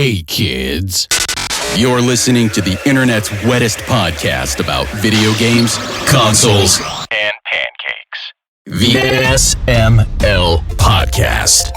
Hey kids, you're listening to the internet's wettest podcast about video games, consoles, and pancakes. The SML Podcast.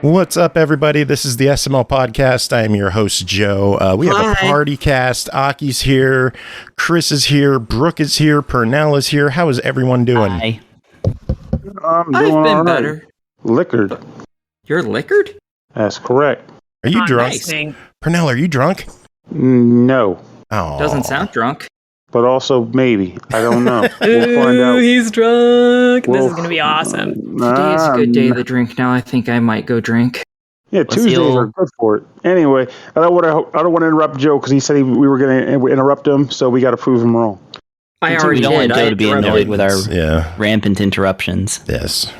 What's up, everybody? This is the SML Podcast. I am your host, Joe. We have a party cast. Aki's here. Chris is here. Brooke is here. Pernell is here. How is everyone doing? Hi. I've been better. Liquored. You're liquored? That's correct. Are you drunk? Nice. Pernell, are you drunk? No, Oh, Doesn't sound drunk. but also maybe. I don't know. We'll find out. He's drunk. Well, this is going to be awesome. Nah, Today's a good day to drink now. I think I might go drink. Yeah, Tuesdays are good for it. Anyway, I don't want to interrupt Joe because he said we were going to interrupt him, so we got to prove him wrong. I already don't want did. Joe to be annoyed with our Yeah. rampant interruptions. Yes.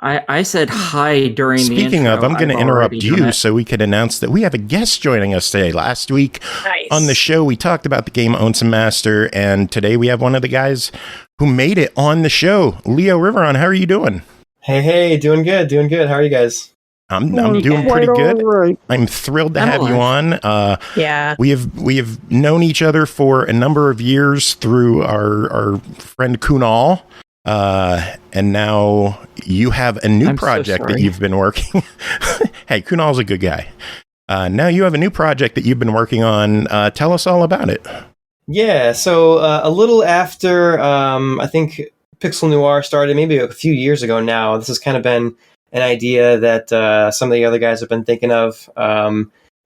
I said hi during the intro. Speaking of, I'm going to I've interrupt already done you it. so we can announce that we have a guest joining us today. Last week Nice. on the show, we talked about the game Onsen Master, and today we have one of the guys who made it on the show, Leo Riveron. How are you doing? Hey, doing good. How are you guys? I'm doing pretty good. Right. I'm thrilled to I'm have you on. Yeah. We have known each other for a number of years through our friend Kunal, and now you have a new I'm so project that sorry. you've been working. Hey, Kunal's a good guy. Now you have a new project that you've been working on. Tell us all about it. Yeah, so a little after I think Pixel Noir started, maybe a few years ago now, this has kind of been an idea that some of the other guys have been thinking of.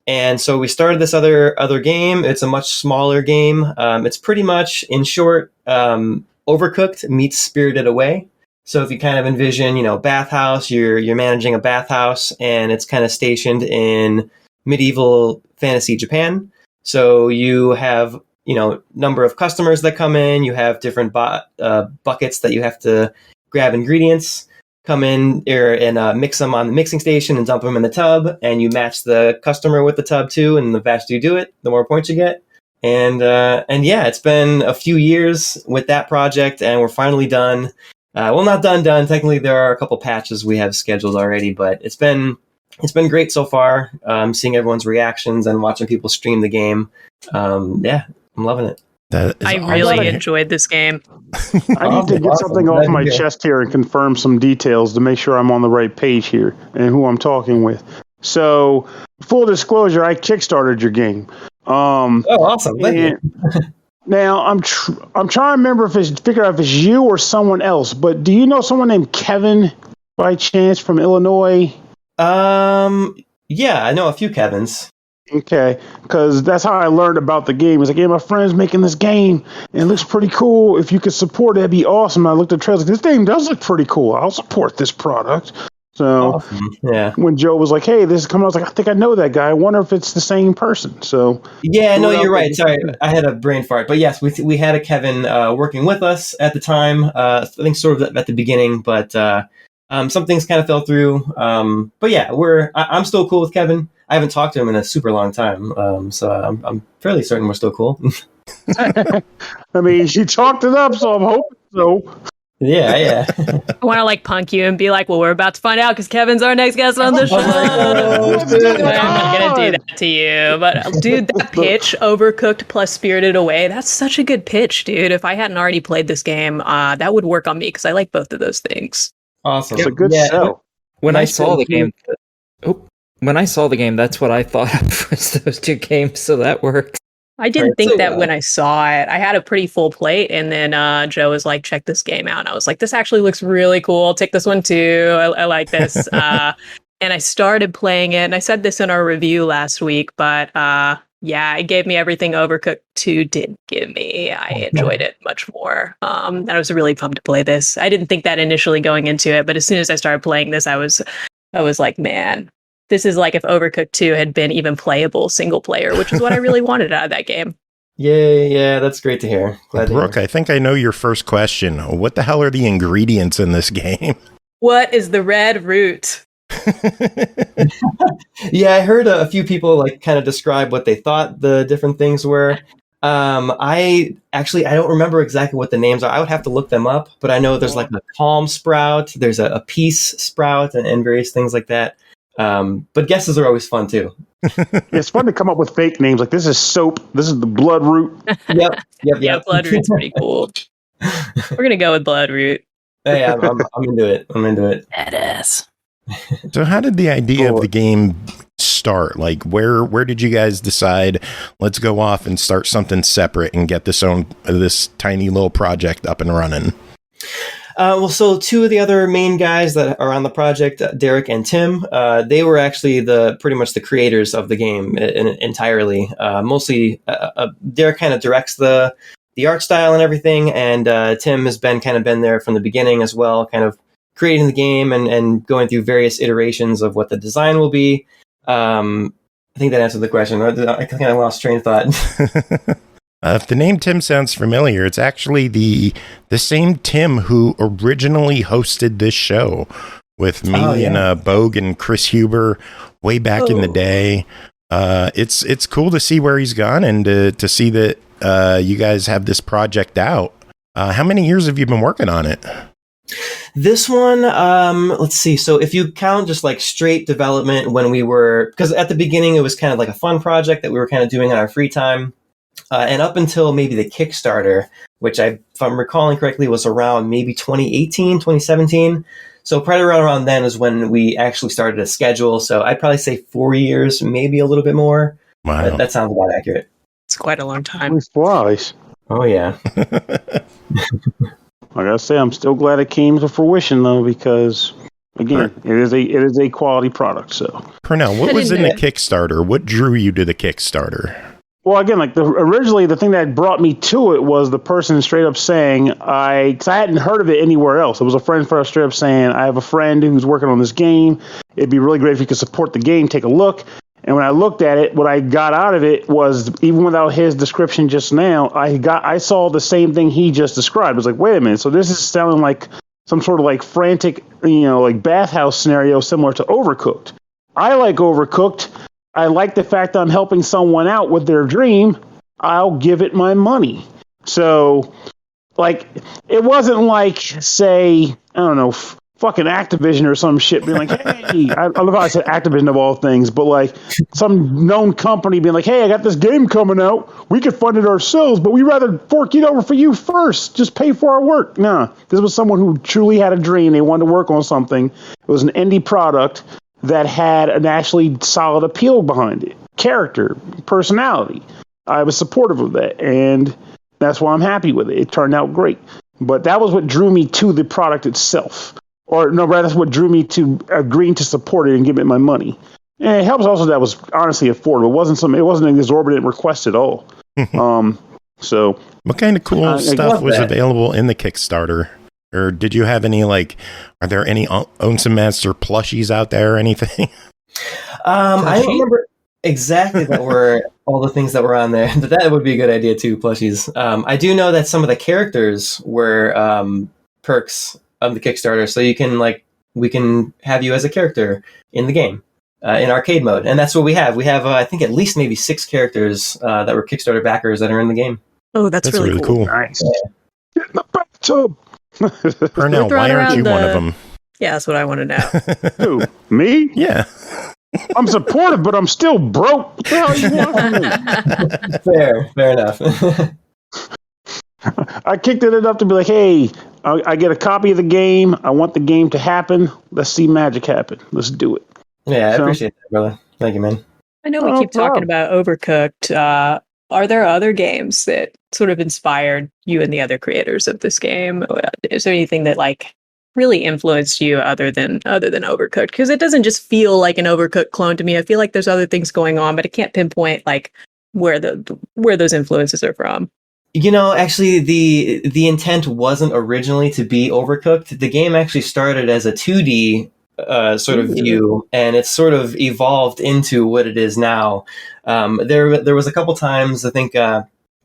And so we started this other game. It's a much smaller game. It's pretty much, in short, Overcooked meets Spirited Away. So if you kind of envision, bathhouse, you're managing a bathhouse, and it's kind of stationed in medieval fantasy Japan. So you have, number of customers that come in. You have different buckets that you have to grab ingredients, come in and mix them on the mixing station and dump them in the tub. And you match the customer with the tub too. And the faster you do it, the more points you get. And yeah, it's been a few years with that project, and we're finally done. Well, not done. Technically, there are a couple patches we have scheduled already, but it's been great so far. Seeing everyone's reactions and watching people stream the game. Yeah, I'm loving it. I really enjoyed this game. I need to get something off my chest here and confirm some details to make sure I'm on the right page here and who I'm talking with. So, full disclosure, I kickstarted your game. Oh, awesome! Thank you. Now I'm trying to remember figure out if it's you or someone else. But do you know someone named Kevin by chance from Illinois? Yeah, I know a few Kevins. Okay, because that's how I learned about the game. It's like, yeah, my friend's making this game, and it looks pretty cool. If you could support it, that'd be awesome. I looked at the trailers. This game does look pretty cool. I'll support this product. So Awesome. Yeah. when Joe was like, hey, this is coming, I was like, I think I know that guy. I wonder if it's the same person. So Yeah, no, you're right. Sorry, I had a brain fart. But yes, we had a Kevin working with us at the time. I think sort of at the beginning, but some things kind of fell through. But yeah, I'm still cool with Kevin. I haven't talked to him in a super long time, so I'm fairly certain we're still cool. I mean, she chalked it up, so I'm hoping so. Yeah. I want to punk you and be like, well, we're about to find out because Kevin's our next guest on the show. I'm not going to do that to you. But dude, that pitch, Overcooked plus Spirited Away, that's such a good pitch, dude. If I hadn't already played this game, that would work on me because I like both of those things. Awesome. It's a good sell. When I saw the game, that's what I thought of was those two games, so that worked. I didn't think that when I saw it. I had a pretty full plate, and then Joe was like, check this game out. And I was like, this actually looks really cool. I'll take this one too. I like this. And I started playing it, and I said this in our review last week, but yeah, it gave me everything Overcooked 2 didn't give me. I enjoyed it much more. And I was really pumped to play this. I didn't think that initially going into it, but as soon as I started playing this, I was like, man, this is like if Overcooked 2 had been even playable single player, which is what I really wanted out of that game. Yay, yeah, that's great to hear. Glad to Brooke, hear. I think I know your first question. What the hell are the ingredients in this game? What is the red root? Yeah, I heard a few people like kind of describe what they thought the different things were. I don't remember exactly what the names are. I would have to look them up, but I know there's like a calm sprout, there's a peace sprout, and various things like that. But guesses are always fun too. It's fun to come up with fake names like this is soap, this is the blood root. Yep. Yeah, blood root's pretty cool. We're gonna go with blood root. Hey, I'm into it. I'm into it. Badass. So how did the idea of the game start? Like, where did you guys decide, let's go off and start something separate and get this tiny little project up and running? Well, so two of the other main guys that are on the project, Derek and Tim, they were actually pretty much the creators of the game entirely. Mostly, Derek kind of directs the art style and everything, and Tim has been there from the beginning as well, kind of creating the game and going through various iterations of what the design will be. I think that answered the question. I kind of lost train of thought. If the name Tim sounds familiar, it's actually the same Tim who originally hosted this show with me and Bogue and Chris Huber way back in the day. It's cool to see where he's gone and to see that you guys have this project out. How many years have you been working on it? This one, let's see. So if you count just like straight development when we were, because at the beginning it was kind of like a fun project that we were kind of doing on our free time. And up until maybe the Kickstarter, which if I'm recalling correctly, was around maybe 2018, 2017. So right around then is when we actually started a schedule. So I'd probably say 4 years, maybe a little bit more. Wow. That sounds about accurate. It's quite a long time. Time flies. Oh, yeah. I gotta say, I'm still glad it came to fruition though, because again, it is a quality product. So, Pernell, what was in the Kickstarter? What drew you to the Kickstarter? well, again, like originally the thing that brought me to it was the person straight up saying because I hadn't heard of it anywhere else. It was a friend first straight up saying, I have a friend who's working on this game. It'd be really great if you could support the game. Take a look. And when I looked at it, what I got out of it was, even without his description just now, I saw the same thing he just described. I was like, wait a minute. So this is sounding like some sort of like frantic, like bathhouse scenario similar to Overcooked. I like Overcooked. I like the fact that I'm helping someone out with their dream. I'll give it my money. So, like, it wasn't like, say, I don't know, fucking Activision or some shit being like, hey, I love how I said Activision of all things, but like some known company being like, hey, I got this game coming out. We could fund it ourselves, but we'd rather fork it over for you first. Just pay for our work. Nah, this was someone who truly had a dream. They wanted to work on something. It was an indie product that had an actually solid appeal behind it. Character, personality. I was supportive of that, and that's why I'm happy with it. It turned out great. But that was what drew me to the product itself. Or no, rather, that's what drew me to agreeing to support it and give it my money. And it helps also that it was honestly affordable. It wasn't an exorbitant request at all. So, what kind of cool stuff was available in the Kickstarter? Or did you have any, like, are there any Onsen Master plushies out there or anything? I don't remember exactly that were all the things that were on there, but that would be a good idea too, plushies. I do know that some of the characters were perks of the Kickstarter, so we can have you as a character in the game in arcade mode, and that's what we have. We have I think at least maybe 6 characters that were Kickstarter backers that are in the game. Oh, that's really cool. Nice. Get in the bathtub. Pernell, why aren't you one of them? Yeah, that's what I want to know. Who? Me? Yeah. I'm supportive, but I'm still broke. What the hell you want from me? Fair enough. I kicked it enough to be like, hey, I get a copy of the game. I want the game to happen. Let's see magic happen. Let's do it. Yeah, I appreciate that, brother. Thank you, man. I know we keep talking about Overcooked. Are there other games that sort of inspired you and the other creators of this game? Is there anything that like really influenced you other than Overcooked? Because it doesn't just feel like an Overcooked clone to me. I feel like there's other things going on, but I can't pinpoint like where those influences are from. Actually, the intent wasn't originally to be Overcooked. The game actually started as a 2D sort of view, and it's sort of evolved into what it is now. There was a couple times, I think,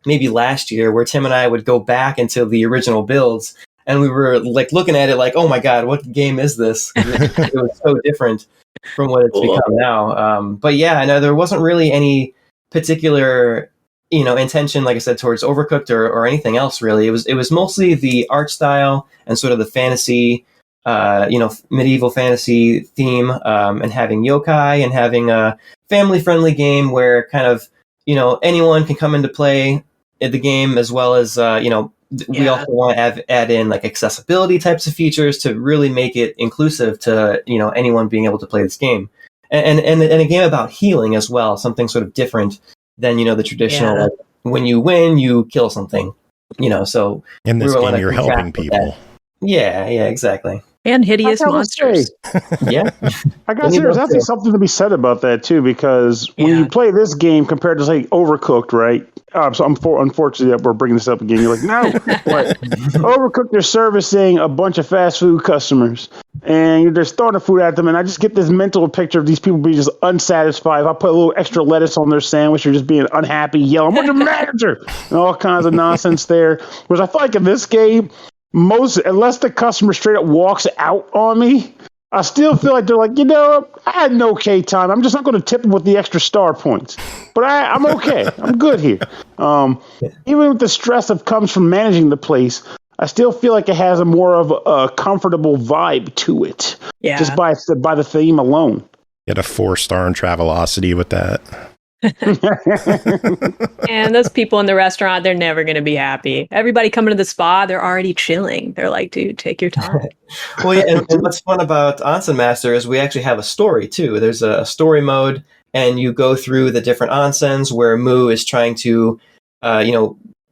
maybe last year, where Tim and I would go back into the original builds, and we were like looking at it like, oh my god, what game is this? It was so different from what it's become now. But yeah, I know there wasn't really any particular intention, like I said, towards Overcooked or anything else really. It was mostly the art style and sort of the fantasy, medieval fantasy theme, and having yokai and having a family friendly game where kind of anyone can come into play in the game, as well as we also want to add in like accessibility types of features to really make it inclusive to anyone being able to play this game, and a game about healing as well, something sort of different than the traditional like, when you win you kill something, so in this game you're helping people. Yeah, exactly. And hideous monsters. Yeah. I guess there's actually something to be said about that too, because when you play this game compared to say Overcooked, right? So unfortunately we're bringing this up again. You're like, no, but Overcooked, they're servicing a bunch of fast food customers, and you're just throwing the food at them, and I just get this mental picture of these people being just unsatisfied. If I put a little extra lettuce on their sandwich, they're just being unhappy, yelling, "Where's the manager?" and all kinds of nonsense there. Whereas I feel like in this game, unless the customer straight up walks out on me, I still feel like they're like, I had an okay time. I'm just not going to tip them with the extra star points, but I'm okay. I'm good here. Even with the stress that comes from managing the place, I still feel like it has a more of a comfortable vibe to it. Yeah. Just by the theme alone. Get a 4-star in Travelocity with that. And those people in the restaurant, they're never going to be happy. Everybody coming to the spa, they're already chilling. They're like, dude, take your time. Well, yeah, and what's fun about Onsen Master is we actually have a story too. There's a story mode, and you go through the different onsens where Mu is trying to,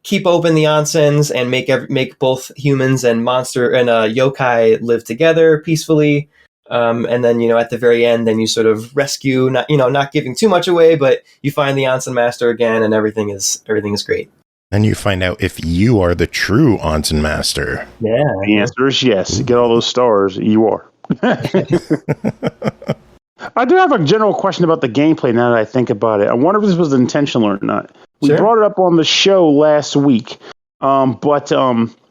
keep open the onsens and make both humans and monster and yokai live together peacefully. And then, at the very end, then you sort of rescue, not giving too much away, but you find the Onsen Master again, and everything is great. Then you find out if you are the true Onsen Master. Yeah. The answer is yes. You get all those stars, you are. I do have a general question about the gameplay now that I think about it. I wonder if this was intentional or not. We brought it up on the show last week.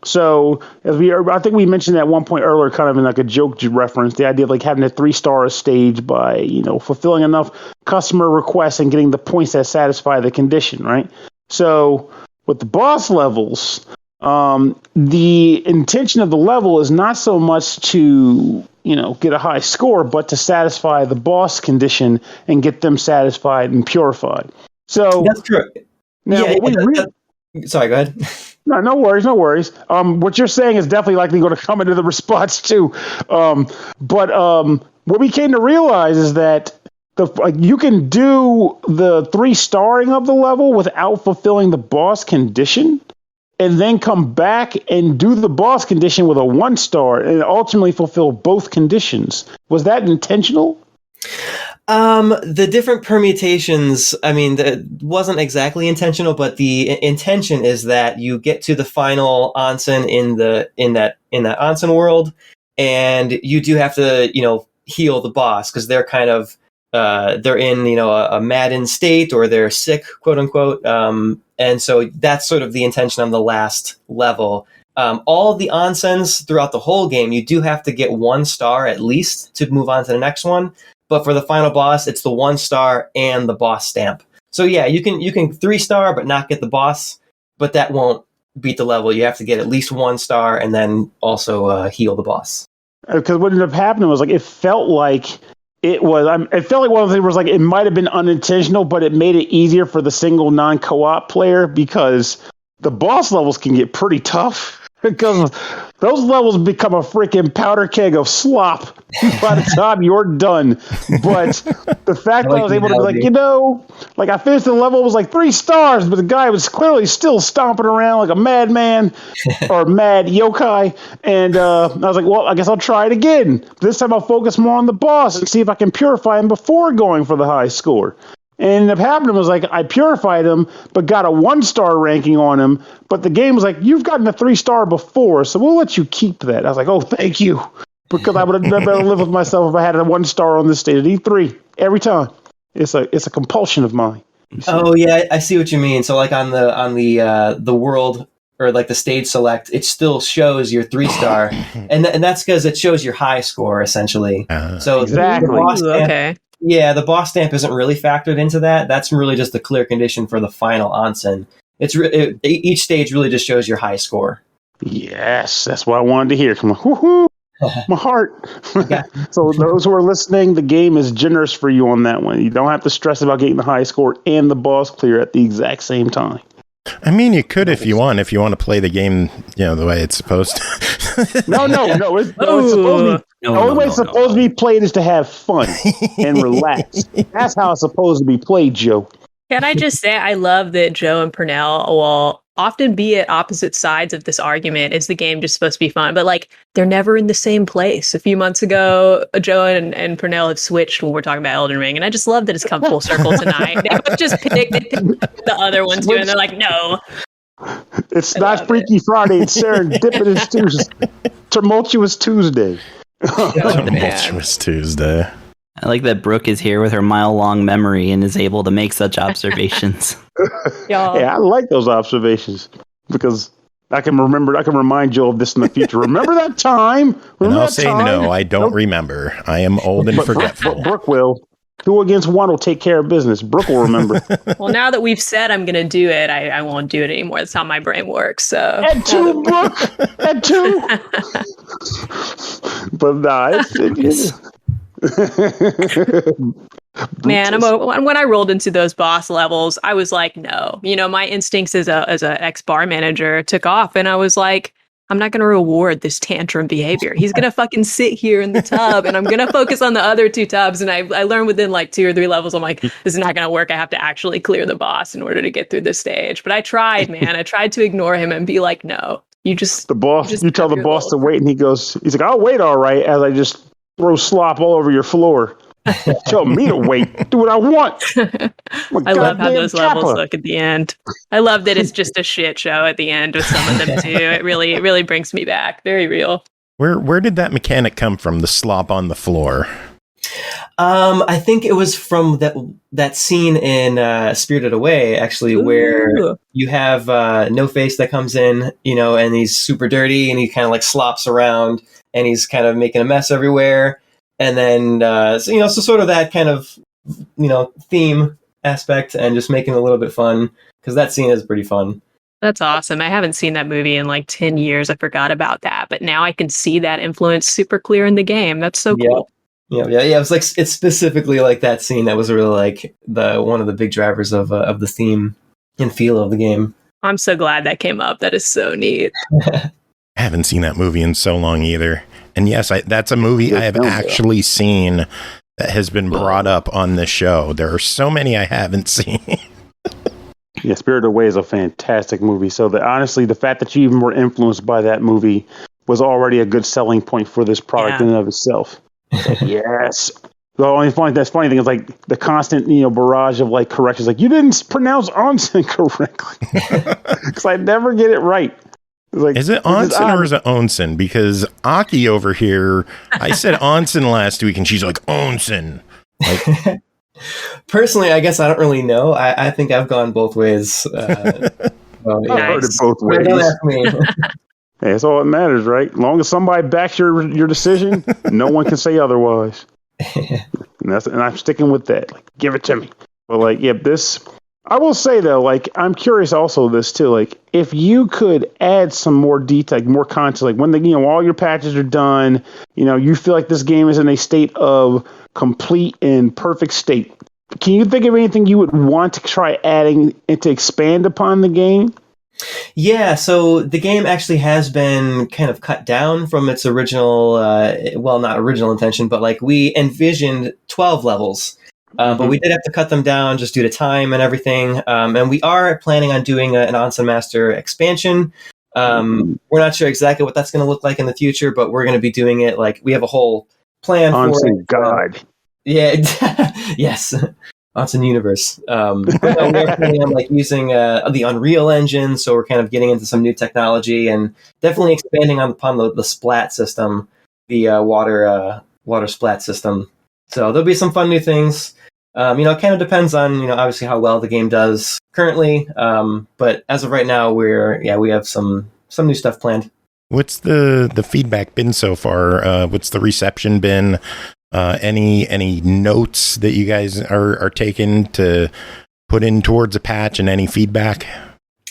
So I think we mentioned at one point earlier, kind of in like a joke reference, the idea of like having a 3-star stage by, fulfilling enough customer requests and getting the points that satisfy the condition, right? So with the boss levels, the intention of the level is not so much to, get a high score, but to satisfy the boss condition and get them satisfied and purified. So that's true. Now, sorry, go ahead. No worries. What you're saying is definitely likely going to come into the response too. But what we came to realize is that you can do the 3-starring of the level without fulfilling the boss condition, and then come back and do the boss condition with a 1-star and ultimately fulfill both conditions. Was that intentional? The different permutations, that wasn't exactly intentional, but the intention is that you get to the final onsen in that onsen world, and you do have to, heal the boss, because they're kind of, they're in, a maddened state, or they're sick, quote unquote. And so that's sort of the intention on the last level. All of the onsens throughout the whole game, you do have to get 1 star at least to move on to the next one. But for the final boss, it's the 1 star and the boss stamp. So yeah, you can 3-star but not get the boss, but that won't beat the level. You have to get at least 1 star and then also heal the boss. Because what ended up happening was it felt like one of the things was it might have been unintentional, but it made it easier for the single non-co-op player, because the boss levels can get pretty tough. Because those levels become a freaking powder keg of slop by the time you're done. But the fact that I was able to be I finished the level, it was 3 stars, but the guy was clearly still stomping around like a madman or mad yokai. And I was like, well, I guess I'll try it again. This time I'll focus more on the boss and see if I can purify him before going for the high score. And ended up happening was I purified him, but got a 1-star ranking on him. But the game was you've gotten a 3-star before, so we'll let you keep that. I was like, oh, thank you. Because I would have never lived with myself if I had a 1-star on this stage at E3 every time. It's a compulsion of mine. Oh yeah, I see what you mean. So like on the world or like the stage select, it still shows your 3-star, and that's because it shows your high score essentially. So Exactly. the boss stamp, Okay. yeah, the boss stamp isn't really factored into that. That's really just the clear condition for the final onsen. Each stage really just shows your high score. Yes, that's what I wanted to hear. Come on, woohoo! My heart. So those who are listening, the game is generous for you on that one. You don't have to stress about getting the high score and the boss clear at the exact same time. I mean, you could if you want to play the game, the way it's supposed to. No. It's supposed to be. The only way it's supposed to be played is to have fun and relax. That's how it's supposed to be played, Joe. Can I just say, I love that Joe and Pernell will often be at opposite sides of this argument. Is the game just supposed to be fun? But like, they're never in the same place. A few months ago, Joe and Pernell have switched when we're talking about Elden Ring. And I just love that it's come full circle tonight. They both just picked the other one too. And they're like, no. It's not Freaky Friday. It's Serendipitous Tuesday. Tumultuous Tuesday. Tumultuous Tuesday. I like that Brooke is here with her mile-long memory and is able to make such observations. Y'all. Yeah, I like those observations because I can remind Joe of this in the future. Remember that time? And I'll say no, I don't remember. I am old and forgetful. Brooke will. 2 against 1 will take care of business. Brooke will remember. Well, now that we've said I'm going to do it, I won't do it anymore. That's how my brain works. So At 2, Brooke. At 2. But nah, man, when I rolled into those boss levels, I was like, no. My instincts as a ex-bar manager took off, and I was like, I'm not going to reward this tantrum behavior. He's going to fucking sit here in the tub, and I'm going to focus on the other 2 tubs. And I learned within like 2 or 3 levels, I'm like, this is not going to work. I have to actually clear the boss in order to get through this stage. But I tried, man. I tried to ignore him and be like, no, you tell the boss to wait, and he's like, I'll wait, all right, as I just throw slop all over your floor. Tell me to wait. Do what I want. I love how those levels look at the end. I love that it's just a shit show at the end with some of them too. It really brings me back. Very real. Where did that mechanic come from? The slop on the floor. I think it was from that scene in Spirited Away, actually, where you have No Face that comes in, and he's super dirty and he kind of like slops around and he's kind of making a mess everywhere. And then, so sort of that kind of, theme aspect and just making it a little bit fun because that scene is pretty fun. That's awesome. I haven't seen that movie in like 10 years. I forgot about that. But now I can see that influence super clear in the game. That's so cool. Yeah. It was like, it's specifically like that scene that was really like one of the big drivers of the theme and feel of the game. I'm so glad that came up. That is so neat. I haven't seen that movie in so long either. And yes, that's a movie I have actually seen that has been brought up on this show. There are so many I haven't seen. Yeah, Spirited Away is a fantastic movie. So honestly, the fact that you even were influenced by that movie was already a good selling point for this product in and of itself. Yes. The only funny thing is like the constant, barrage of like corrections. Like, you didn't pronounce Onsen correctly. Because I never get it right. Like, is it Onsen or is it Onsen? Because Aki over here, I said Onsen last week and she's like, Onsen. Like, personally, I guess I don't really know. I think I've gone both ways. I've heard it both ways. Don't ask me. Hey, that's all that matters, right? As long as somebody backs your decision, no one can say otherwise. And I'm sticking with that. Like, give it to me. But like, yeah, I will say though, like, I'm curious also this too. Like, if you could add some more detail, like more content, like when all your patches are done, you feel like this game is in a state of complete and perfect state. Can you think of anything you would want to try adding and to expand upon the game? Yeah, so the game actually has been kind of cut down from its original, not original intention, but like we envisioned 12 levels. But we did have to cut them down just due to time and everything. And we are planning on doing an Onsen Master expansion. We're not sure exactly what that's going to look like in the future, but we're going to be doing it like we have a whole plan for it. God. Yeah, yes. Onsen Universe. But no, we're planning on like using the Unreal Engine, so we're kind of getting into some new technology and definitely expanding upon the splat system, the water splat system. So there'll be some fun new things. It kind of depends on obviously how well the game does currently. But as of right now, we have some new stuff planned. What's the feedback been so far? What's the reception been? Any notes that you guys are taking to put in towards a patch, and any feedback?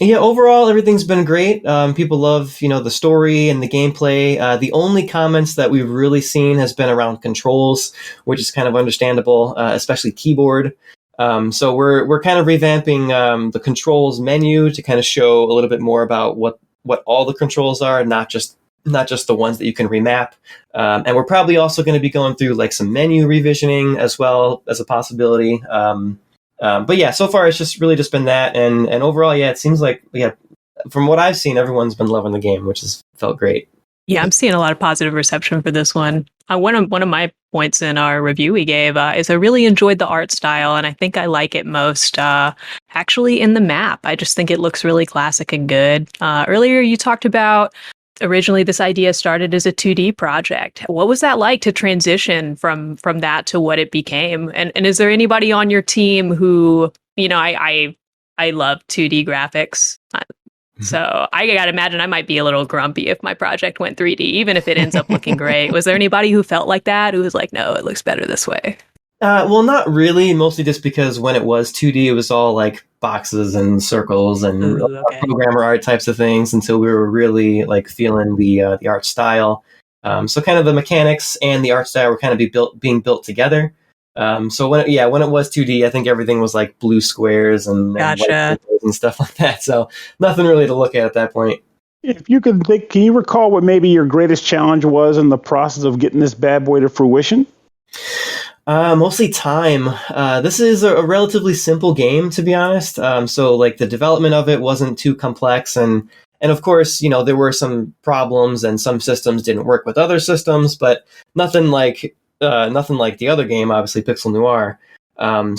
Yeah, overall, everything's been great. People love, the story and the gameplay. The only comments that we've really seen has been around controls, which is kind of understandable, especially keyboard. So we're kind of revamping the controls menu to kind of show a little bit more about what all the controls are, not just the ones that you can remap. And we're probably also going to be going through like some menu revisioning as well as a possibility. But yeah, so far it's just been that, and overall, yeah, it seems like from what I've seen, everyone's been loving the game, which has felt great. Yeah, I'm seeing a lot of positive reception for this one. One of my points in our review we gave is I really enjoyed the art style, and I think I like it most actually in the map. I just think it looks really classic and good. Earlier, you talked about originally this idea started as a 2D project. What was that like to transition from that to what it became? And is there anybody on your team who, I love 2D graphics. So I gotta imagine I might be a little grumpy if my project went 3D, even if it ends up looking great. Was there anybody who felt like that, who was like, no, it looks better this way? Well, not really, mostly just because when it was 2D, it was all like boxes and circles and programmer art types of things until we were really like feeling the art style. So kind of the mechanics and the art style were kind of being built together. So when it was 2D, I think everything was like blue squares and stuff like that. So nothing really to look at that point. If you can you recall what maybe your greatest challenge was in the process of getting this bad boy to fruition? Mostly time. This is a relatively simple game, to be honest. So like the development of it wasn't too complex, and of course, there were some problems and some systems didn't work with other systems, but nothing like the other game, obviously Pixel Noir. I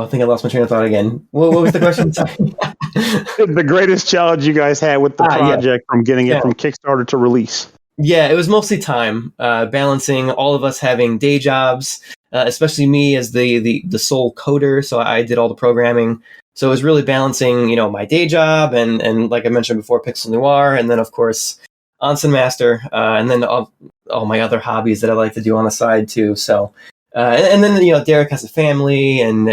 think I lost my train of thought again. What was the question? The greatest challenge you guys had with the project from getting it from Kickstarter to release. Yeah, it was mostly time, balancing all of us having day jobs, especially me as the sole coder. So I did all the programming. So it was really balancing, my day job and like I mentioned before, Pixel Noir, and then of course Onsen Master, and then all my other hobbies that I like to do on the side too. So and then Derek has a family and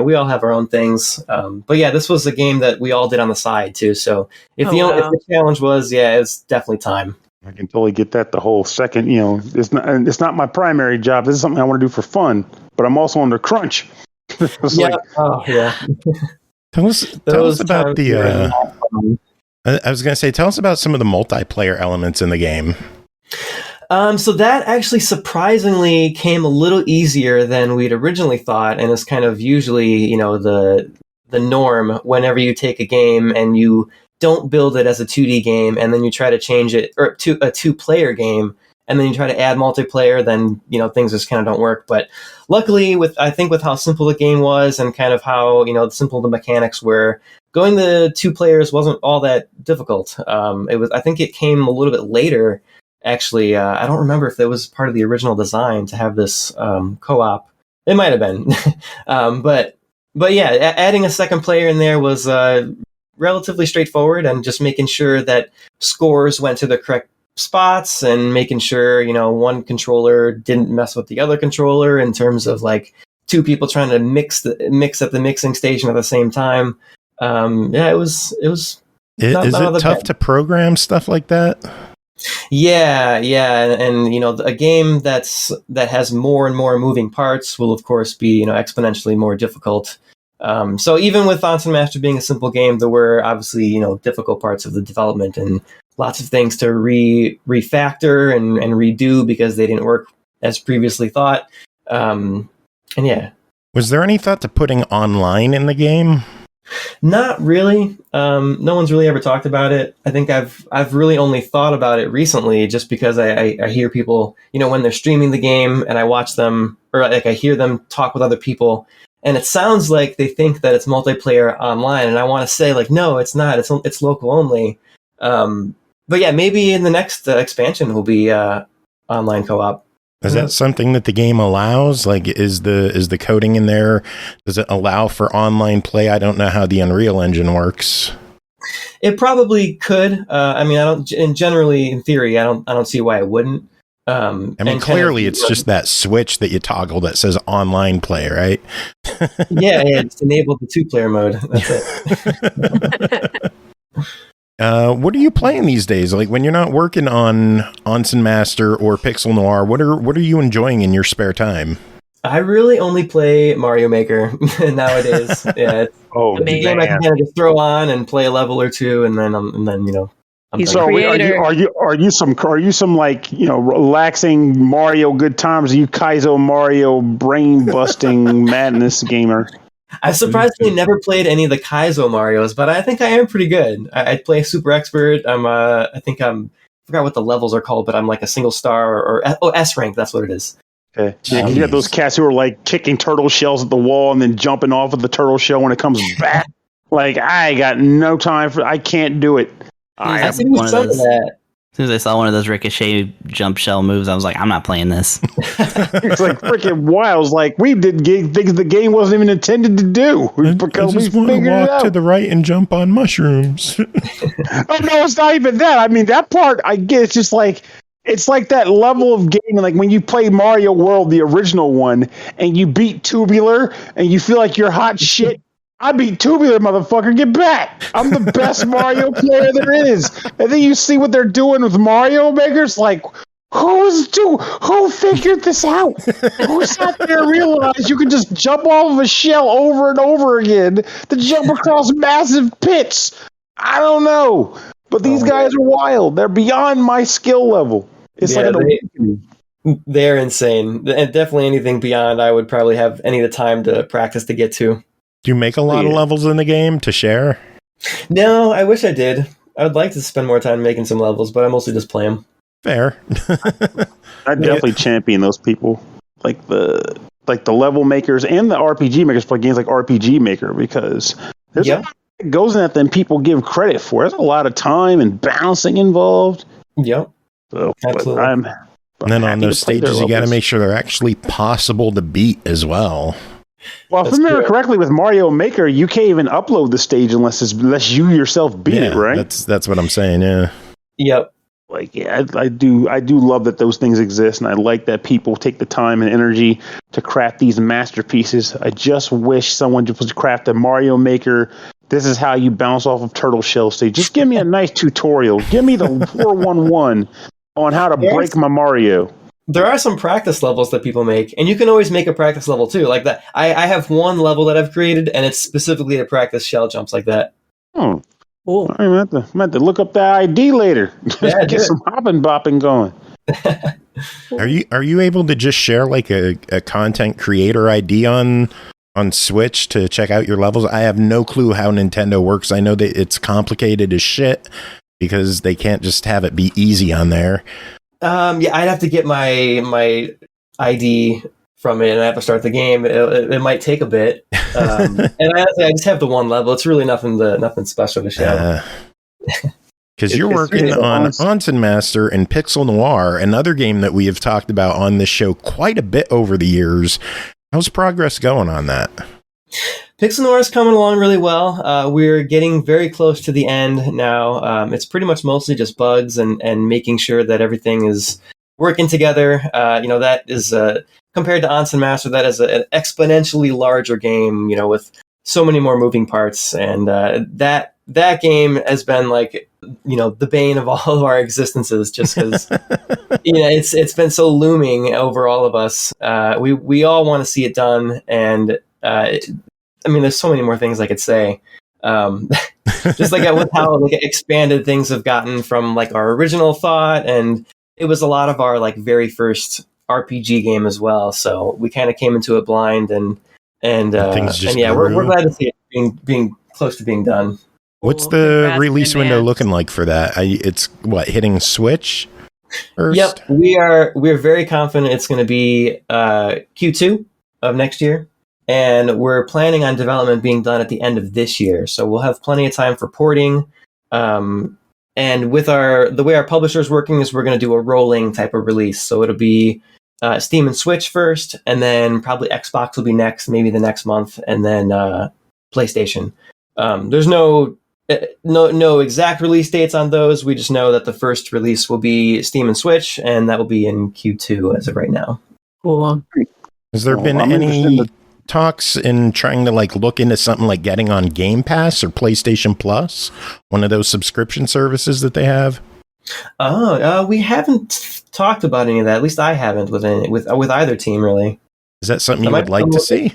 we all have our own things. But yeah, this was a game that we all did on the side too. So if the challenge was, it's definitely time. I can totally get that. The whole second, it's not my primary job. This is something I want to do for fun, but I'm also under crunch. Yeah. Tell us about the. I was going to say, tell us about some of the multiplayer elements in the game. So that actually surprisingly came a little easier than we'd originally thought, and is kind of usually, the norm whenever you take a game and you don't build it as a 2D game and then you try to change it or to a 2-player game and then you try to add multiplayer, then, things just kind of don't work. But luckily with how simple the game was and kind of how, simple the mechanics were, going the 2 players wasn't all that difficult. I think it came a little bit later. Actually, I don't remember if that was part of the original design to have this co-op. It might have been. But yeah, adding a second player in there was relatively straightforward, and just making sure that scores went to the correct spots and making sure, one controller didn't mess with the other controller in terms of like 2 people trying to mix at the mixing station at the same time. It was. Is it tough to program stuff like that? Yeah, and a game that has more and more moving parts will of course be exponentially more difficult. So even with Onsen Master being a simple game, there were obviously difficult parts of the development and lots of things to refactor and redo because they didn't work as previously thought. And yeah, was there any thought to putting online in the game? Not really. No one's really ever talked about it. I think I've really only thought about it recently, just because I hear people, when they're streaming the game, and I watch them, or like I hear them talk with other people, and it sounds like they think that it's multiplayer online, and I want to say like, no, it's not. It's local only. But yeah, maybe in the next expansion will be online co-op. Is that something that the game allows? Like, is the coding in there? Does it allow for online play? I don't know how the Unreal Engine works. It probably could. I mean, I don't. And generally, in theory, I don't see why it wouldn't. I mean, clearly, it's just that switch that you toggle that says online play, right? yeah, it's enabled the 2-player mode. That's it. What are you playing these days? Like, when you're not working on Onsen Master or Pixel Noir, what are you enjoying in your spare time? I really only play Mario Maker nowadays. Yeah, it's a game I can kind of just throw on and play a level or two, and then He's so are you some like relaxing Mario good times? Are you Kaizo Mario brain busting madness gamer? I surprisingly never played any of the Kaizo Marios, but I think I am pretty good. I play super expert. I forgot what the levels are called, but I'm like a single star or S rank. That's what it is. Okay. You got those cats who are like kicking turtle shells at the wall and then jumping off of the turtle shell when it comes back. Like, I got no time for. I can't do it. As soon as I saw one of those ricochet jump shell moves, I was like, I'm not playing this. It's like freaking wild. It's like, we did things the game wasn't even intended to do. I just want to walk to the right and jump on mushrooms. Oh, no, it's not even that. I mean, that part, I get. It's just like, it's like that level of game, like when you play Mario World, the original one, and you beat Tubular, and you feel like you're hot shit. I beat Tubular, motherfucker. Get back. I'm the best Mario player there is. And then you see what they're doing with Mario Makers. Like, who figured this out? Who sat there and realized you could just jump off of a shell over and over again to jump across massive pits? I don't know. But these guys are wild. They're beyond my skill level. It's like an awakening. They're insane. And definitely anything beyond I would probably have any of the time to practice to get to. Do you make a lot of levels in the game to share? No, I wish I did. I would like to spend more time making some levels, but I mostly just play them. Fair. I definitely champion those people, like the level makers and the RPG makers play games like RPG Maker, because there's a lot that goes in that than people give credit for. There's a lot of time and bouncing involved. Yep. So, absolutely. And then on those stages, you got to make sure they're actually possible to beat as well. Well, if I remember correctly, with Mario Maker, you can't even upload the stage unless you yourself beat it, right? That's what I'm saying. Yeah. Yep. Like, yeah, I do love that those things exist, and I like that people take the time and energy to craft these masterpieces. I just wish someone just craft a Mario Maker. This is how you bounce off of turtle shell stage. Just give me a nice tutorial. Give me the 411 on how to break my Mario. There are some practice levels that people make, and you can always make a practice level too. Like that, I have one level that I've created, and it's specifically to practice shell jumps like that. Oh, cool. I'm going to have to look up that ID later. Yeah, get some hopping bopping going. Are you able to just share like a content creator ID on Switch to check out your levels? I have no clue how Nintendo works. I know that it's complicated as shit because they can't just have it be easy on there. Yeah, I'd have to get my ID from it, and I have to start the game. It might take a bit, and I just have the one level. It's really nothing special to show. Because you're working on Onsen Master and Pixel Noir, another game that we have talked about on this show quite a bit over the years. How's progress going on that? Pixel Noir is coming along really well. We're getting very close to the end now. It's pretty much mostly just bugs and making sure that everything is working together. That is compared to Onsen Master, that is an exponentially larger game. With so many more moving parts, and that game has been like the bane of all of our existences, just because it's been so looming over all of us. We all want to see it done, and there's so many more things I could say. Just like with how expanded things have gotten from like our original thought, and it was a lot of our like very first RPG game as well. So we kind of came into it blind, and we're glad to see it being close to being done. What's the release window looking like for that? It's hitting Switch first? Yep, we're very confident it's going to be Q2 of next year. And we're planning on development being done at the end of this year. So we'll have plenty of time for porting. And with the way our publisher is working is we're going to do a rolling type of release. So it'll be Steam and Switch first, and then probably Xbox will be next, maybe the next month, and then PlayStation. There's no exact release dates on those. We just know that the first release will be Steam and Switch, and that will be in Q2 as of right now. Cool. Has there been any talks in trying to like look into something like getting on Game Pass or PlayStation Plus, one of those subscription services that they have? We haven't talked about any of that. At least I haven't with either team, really. Is that something you would like to see?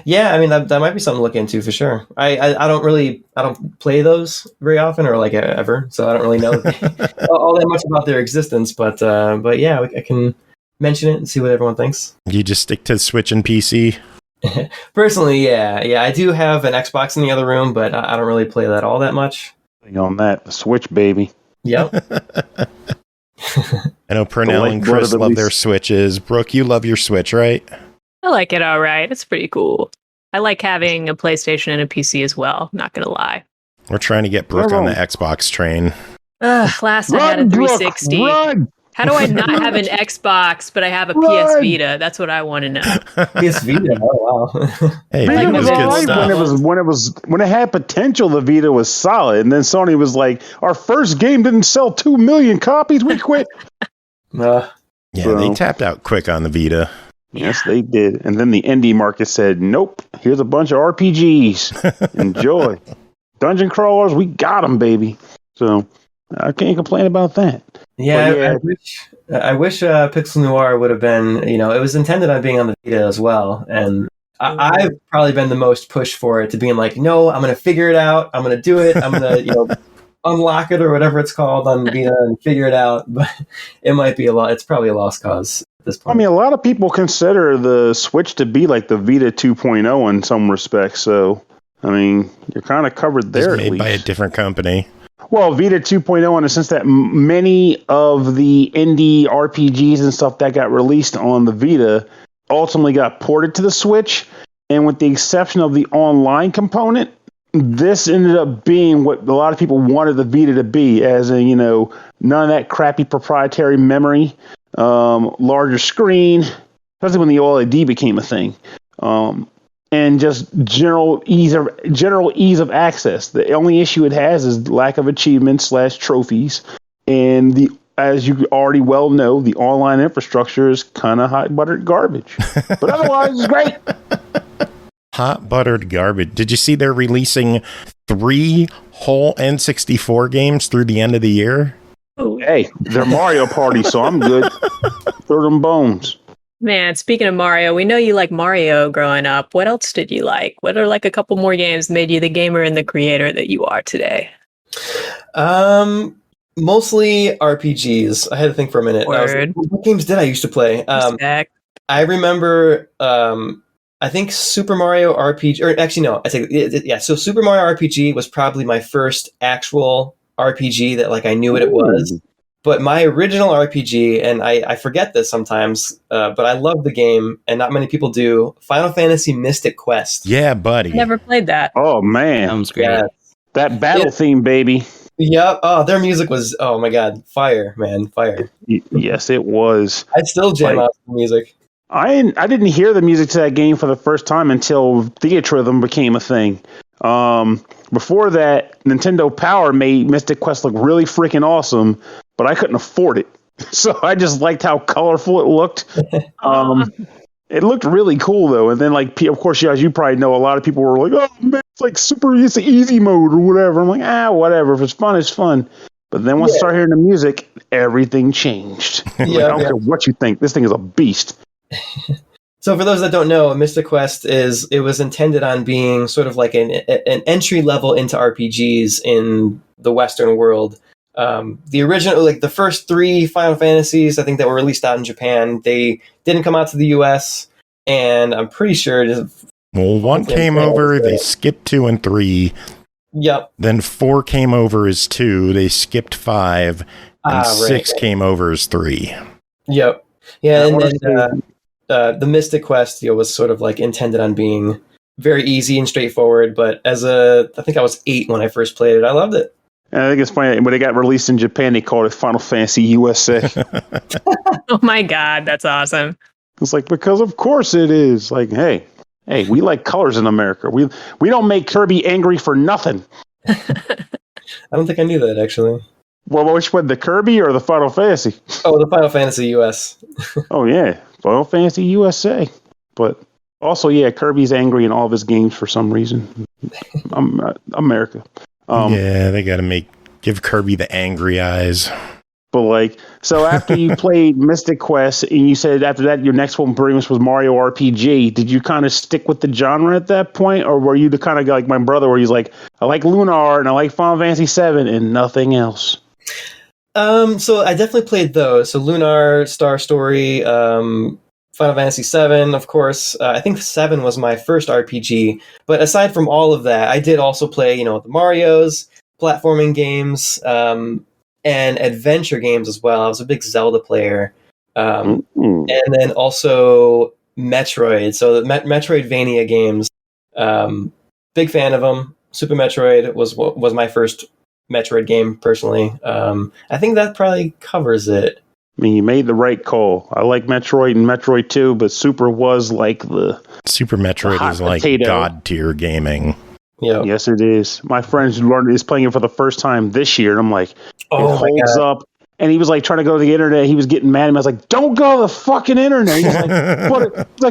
Yeah, I mean that might be something to look into for sure. I don't play those very often or like ever, so I don't really know all that much about their existence. But yeah, I can mention it and see what everyone thinks. You just stick to Switch and PC? Personally, yeah, I do have an Xbox in the other room, but I don't really play that all that much. On that, the Switch, baby. Yep. I know Pernell and Chris love their Switches. Brooke, you love your Switch, right? I like it all right. It's pretty cool. I like having a PlayStation and a PC as well, not gonna lie. We're trying to get Brooke on the Xbox train. Last I had a 360. Run! How do I not have an Xbox, but I have a PS Vita? That's what I want to know. PS Vita, oh wow. Hey, Vita Vita was good was stuff. When it had potential, the Vita was solid, and then Sony was like, "Our first game didn't sell 2 million copies. We quit." Yeah, they tapped out quick on the Vita. Yes, they did. And then the indie market said, "Nope. Here's a bunch of RPGs. Enjoy. Dungeon crawlers. We got them, baby." So I can't complain about that. Yeah, I wish Pixel Noir would have been, it was intended on being on the Vita as well. And I've probably been the most pushed for it to being like, no, I'm going to figure it out. I'm going to do it. I'm going to, unlock it or whatever it's called on Vita and figure it out. But it might be it's probably a lost cause at this point. I mean, a lot of people consider the Switch to be like the Vita 2.0 in some respects. So, I mean, you're kind of covered there. It's made by a different company. Well, Vita 2.0 in the sense that many of the indie RPGs and stuff that got released on the Vita ultimately got ported to the Switch. And with the exception of the online component, this ended up being what a lot of people wanted the Vita to be, as in, none of that crappy proprietary memory, larger screen, especially when the OLED became a thing. And just general ease of access. The only issue it has is lack of achievements / trophies, and as you already well know, the online infrastructure is kind of hot buttered garbage. But otherwise, it's great. Hot buttered garbage. Did you see they're releasing 3 whole N64 games through the end of the year? Hey, they're Mario Party, so I'm good. Throw them bones. Man, speaking of Mario, we know you like Mario growing up. What else did you like? What are like a couple more games that made you the gamer and the creator that you are today? Mostly RPGs. I had to think for a minute. What games did I used to play? I remember, I think Super Mario RPG, or actually no, so Super Mario RPG was probably my first actual RPG that like I knew what it was. But my original RPG, and I forget this sometimes, but I love the game, and not many people do, Final Fantasy Mystic Quest. Yeah, buddy. Never played that. Oh, man. Sounds great. Yeah. That battle theme, baby. Yep. Oh, their music was, oh my God, fire, man, fire. Yes, it was. I'd still jam out the music. I didn't hear the music to that game for the first time until Theatrhythm became a thing. Before that, Nintendo Power made Mystic Quest look really freaking awesome, but I couldn't afford it. So I just liked how colorful it looked. It looked really cool, though. And then, like, of course, as you probably know, a lot of people were like, oh, man, it's the easy mode or whatever. I'm like, whatever. If it's fun, it's fun. But then once I started hearing the music, everything changed. I don't care what you think. This thing is a beast. So for those that don't know, Mystic Quest was intended on being sort of like an entry level into RPGs in the Western world. The original, like the first 3 Final Fantasies, I think that were released out in Japan, they didn't come out to the US, and I'm pretty sure. Well, 1 came over, they skipped 2 and 3. Yep. Then 4 came over as 2, they skipped 5, and 6 came over as 3. Yep. Yeah, and then the Mystic Quest was sort of like intended on being very easy and straightforward, but I think I was 8 when I first played it. I loved it. And I think it's funny when it got released in Japan, they called it Final Fantasy USA. Oh my god, that's awesome. It's like, because of course it is. Like, hey, we like colors in America. We don't make Kirby angry for nothing. I don't think I knew that, actually. Well, which one, the Kirby or the Final Fantasy? Oh, the Final Fantasy US. Oh yeah, Final Fantasy USA. But also, yeah, Kirby's angry in all of his games for some reason. America. Yeah, they got to give Kirby the angry eyes. But like, so after you played Mystic Quest, and you said after that your next one pretty much was Mario RPG, did you kind of stick with the genre at that point, or were you the kind of guy like my brother, where he's like, I like Lunar and I like Final Fantasy VII and nothing else? So I definitely played those. So Lunar, Star Story, Final Fantasy VII, of course. I think 7 was my first RPG. But aside from all of that, I did also play, the Marios, platforming games, and adventure games as well. I was a big Zelda player. And then also Metroid. So the Metroidvania games, big fan of them. Super Metroid was my first Metroid game, personally. I think that probably covers it. I mean, you made the right call. I like Metroid and Metroid 2, but Super was like Super Metroid is like god tier gaming. Yeah. Yes, it is. My friend is playing it for the first time this year, and I'm like, it holds up. And he was like trying to go to the internet. He was getting mad at me. I was like, "Don't go to the fucking internet." He's like,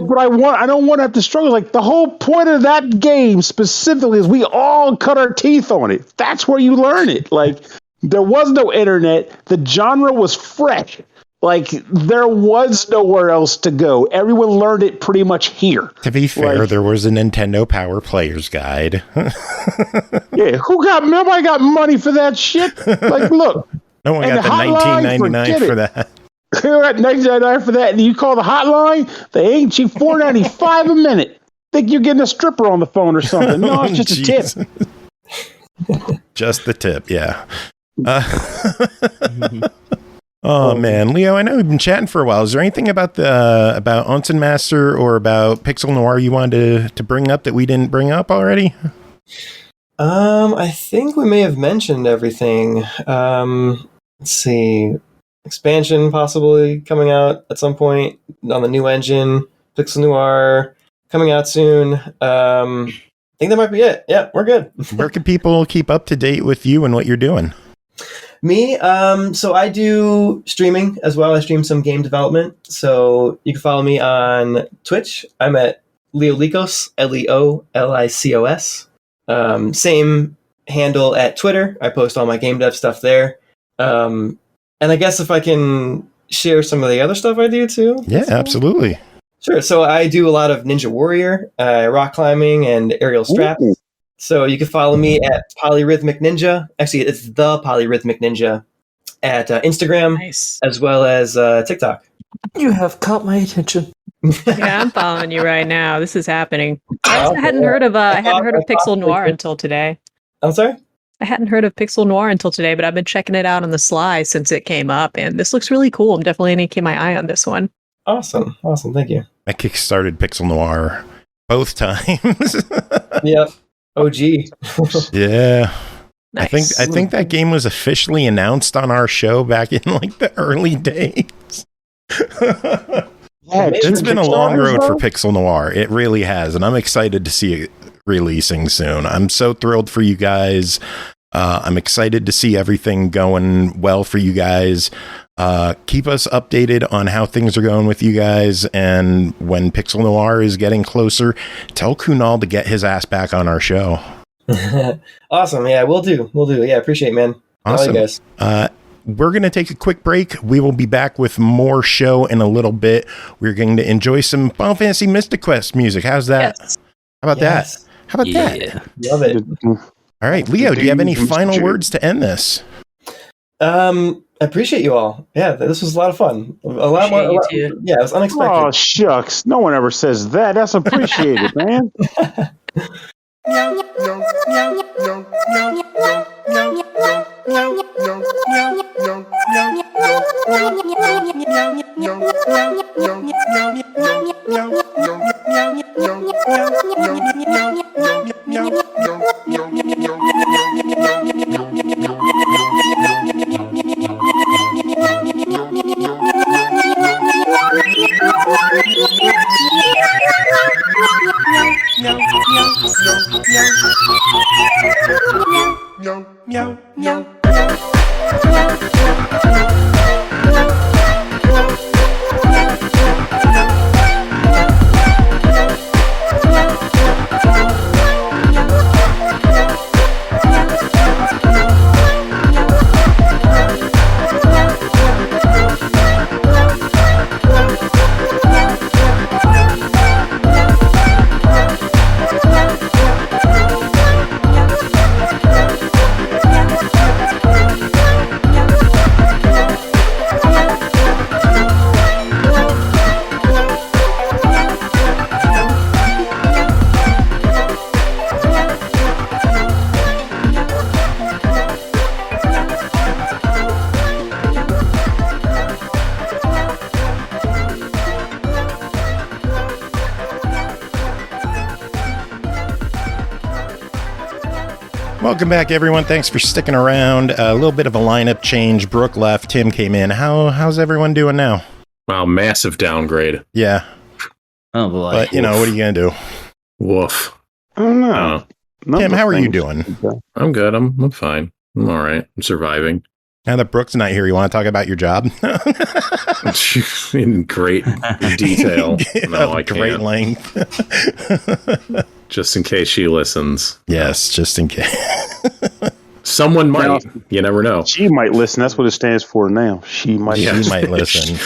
but I don't want to have to struggle. Like, the whole point of that game specifically is we all cut our teeth on it. That's where you learn it. Like, there was no internet. The genre was fresh. Like, there was nowhere else to go. Everyone learned it pretty much here. To be fair, there was a Nintendo Power Player's Guide. Yeah, nobody got money for that shit? Like, look. No one got the $19.99 for that. They got $19.99 for that, and you call the hotline, they ain't cheap, $4.95 a minute. Think you're getting a stripper on the phone or something. No, it's just a tip. Just the tip, yeah. Oh man, Leo, I know we've been chatting for a while. Is there anything about Onsen Master or about Pixel Noir you wanted to bring up that we didn't bring up already? I think we may have mentioned everything. Let's see. Expansion possibly coming out at some point on the new engine. Pixel Noir coming out soon. I think that might be it. Yeah, we're good. Where can people keep up to date with you and what you're doing? Me, so I do streaming as well. I stream some game development. So you can follow me on Twitch. I'm at Leolicos, Leolicos. Same handle at Twitter. I post all my game dev stuff there. And I guess if I can share some of the other stuff I do too. Yeah, absolutely. Sure. So I do a lot of Ninja Warrior, rock climbing, and aerial straps. Ooh. So you can follow me at Polyrhythmic Ninja. Actually, it's the Polyrhythmic Ninja at Instagram, as well as TikTok. You have caught my attention. Yeah, I'm following you right now. This is happening. I hadn't heard of Pixel Noir until today. I'm sorry? I hadn't heard of Pixel Noir until today, but I've been checking it out on the sly since it came up, and this looks really cool. I'm definitely going to keep my eye on this one. Awesome. Thank you. I kickstarted Pixel Noir both times. Yep. OG. Yeah. Nice. I think that game was officially announced on our show back in like the early days. Yeah, it's been a long road for Pixel Noir. It really has, and I'm excited to see it releasing soon. I'm so thrilled for you guys. I'm excited to see everything going well for you guys. Keep us updated on how things are going with you guys, and when Pixel Noir is getting closer, tell Kunal to get his ass back on our show. Awesome. Yeah, we'll do. Yeah, appreciate it, man. Awesome. You guys. We're going to take a quick break. We will be back with more show in a little bit. We're going to enjoy some Final Fantasy Mystic Quest music. How's that? Yes. How about that? How about that? Love it. All right, Leo, do you have any final words to end this? I appreciate you all. Yeah, this was a lot of fun. A lot more. Yeah, it was unexpected. Oh, shucks. No one ever says that. That's appreciated, man. Welcome back, everyone. Thanks for sticking around. A little bit of a lineup change. Brooke left. Tim came in. How's everyone doing now? Wow, massive downgrade. Yeah. Oh boy. But, you know, what are you going to do? Woof. I don't know. Tim, how are you doing? I'm good. I'm fine. I'm all right. I'm surviving. Now that Brooke's not here, you want to talk about your job? In great detail. No, I great can't. length. Just in case she listens. Yes, just in case. Someone might. You never know. She might listen. That's what it stands for now. She might. She might listen.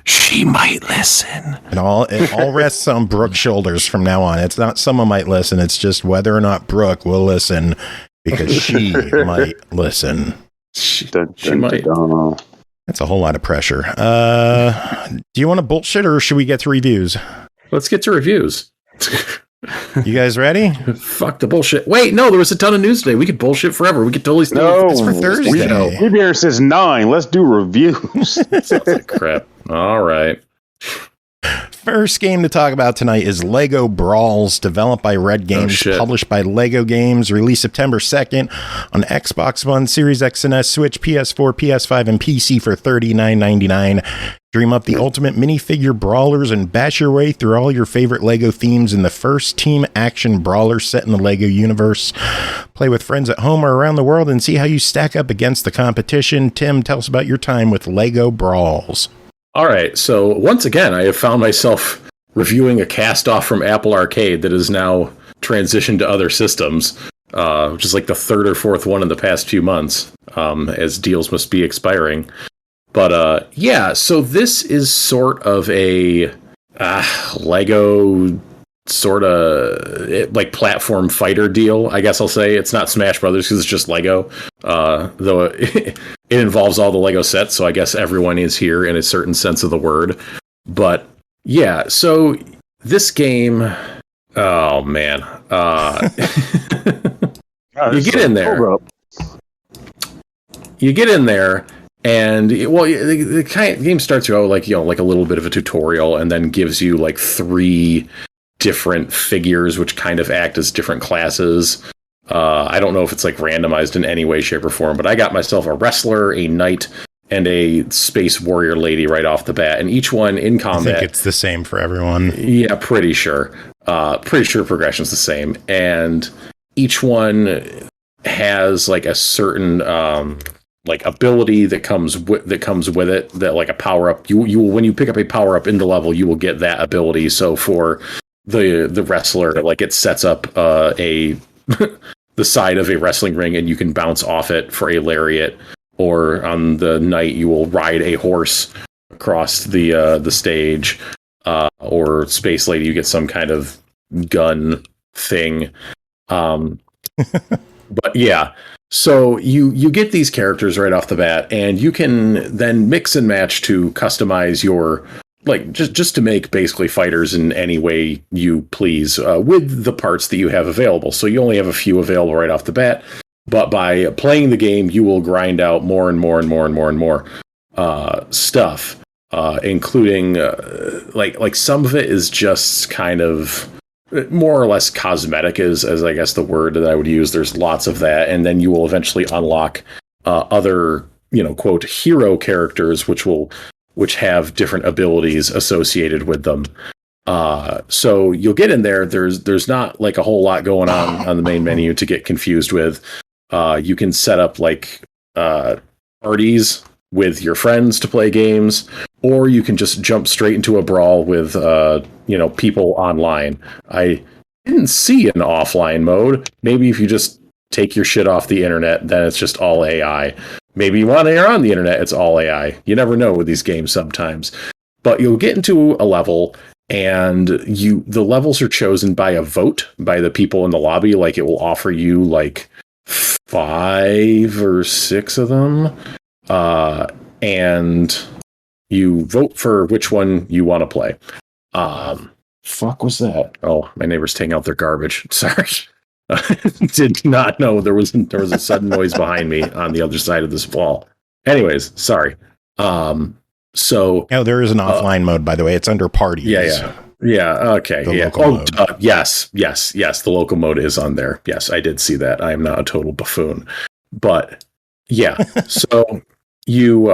She might listen. It all rests on Brooke's shoulders from now on. It's not someone might listen. It's just whether or not Brooke will listen, because she might listen. She might. That's a whole lot of pressure. Do you want to bullshit, or should we get to reviews? Let's get to reviews. You guys ready? Fuck the bullshit. Wait, no, there was a ton of news today. We could bullshit forever. We could totally No, it's for Thursday. We've here says 9. Let's do reviews. Sounds like crap. All right. First game to talk about tonight is Lego Brawls, developed by Red Games, published by Lego Games, released September 2nd on Xbox One, Series X and S, Switch, PS4, PS5, and PC for $39.99. Dream up the ultimate minifigure brawlers and bash your way through all your favorite Lego themes in the first team action brawler set in the Lego universe. Play with friends at home or around the world and see how you stack up against the competition. Tim, tell us about your time with Lego Brawls. All right, so once again, I have found myself reviewing a cast-off from Apple Arcade that is now transitioned to other systems, which is like the third or fourth one in the past few months, as deals must be expiring. But yeah, so this is sort of a Lego sort of like platform fighter deal, I guess I'll say. It's not Smash Brothers because it's just Lego, though it involves all the Lego sets, so I guess everyone is here in a certain sense of the word. But yeah, so this game, oh man, you get in there. You get in there, and the game starts out like like a little bit of a tutorial, and then gives you like 3 different figures which kind of act as different classes. I don't know if it's like randomized in any way, shape, or form, but I got myself a wrestler, a knight, and a space warrior lady right off the bat, and each one in combat. I think it's the same for everyone. Yeah, pretty sure. Pretty sure progression's the same, and each one has like a certain like ability that comes with it, that like a power up. You will, when you pick up a power up in the level, you will get that ability. So for the wrestler, like it sets up the side of a wrestling ring, and you can bounce off it for a lariat. Or on the knight, you will ride a horse across the stage. Or Space Lady, you get some kind of gun thing. But yeah, so you get these characters right off the bat, and you can then mix and match to customize your, like, just to make basically fighters in any way you please with the parts that you have available. So you only have a few available right off the bat, but by playing the game, you will grind out more and more and more and more and more stuff, including like some of it is just kind of more or less cosmetic, is I guess the word that I would use. There's lots of that, and then you will eventually unlock other, quote, hero characters, which have different abilities associated with them. So you'll get in there. There's not like a whole lot going on the main menu to get confused with. You can set up like parties with your friends to play games, or you can just jump straight into a brawl with people online. I didn't see an offline mode. Maybe if you just take your shit off the internet, then it's just all AI. Maybe you want to on the internet, it's all AI. You never know with these games sometimes. But you'll get into a level, and the levels are chosen by a vote by the people in the lobby. Like, it will offer you like 5 or 6 of them, and you vote for which one you want to play. Fuck was that? Oh, my neighbor's taking out their garbage. Sorry. Did not know there was a sudden noise behind me on the other side of this wall. Anyways, sorry. So there is an offline mode, by the way. It's under parties. Yeah. Yeah. Okay. The Yeah. local mode. Yes. The local mode is on there. Yes, I did see that. I am not a total buffoon, but yeah. So you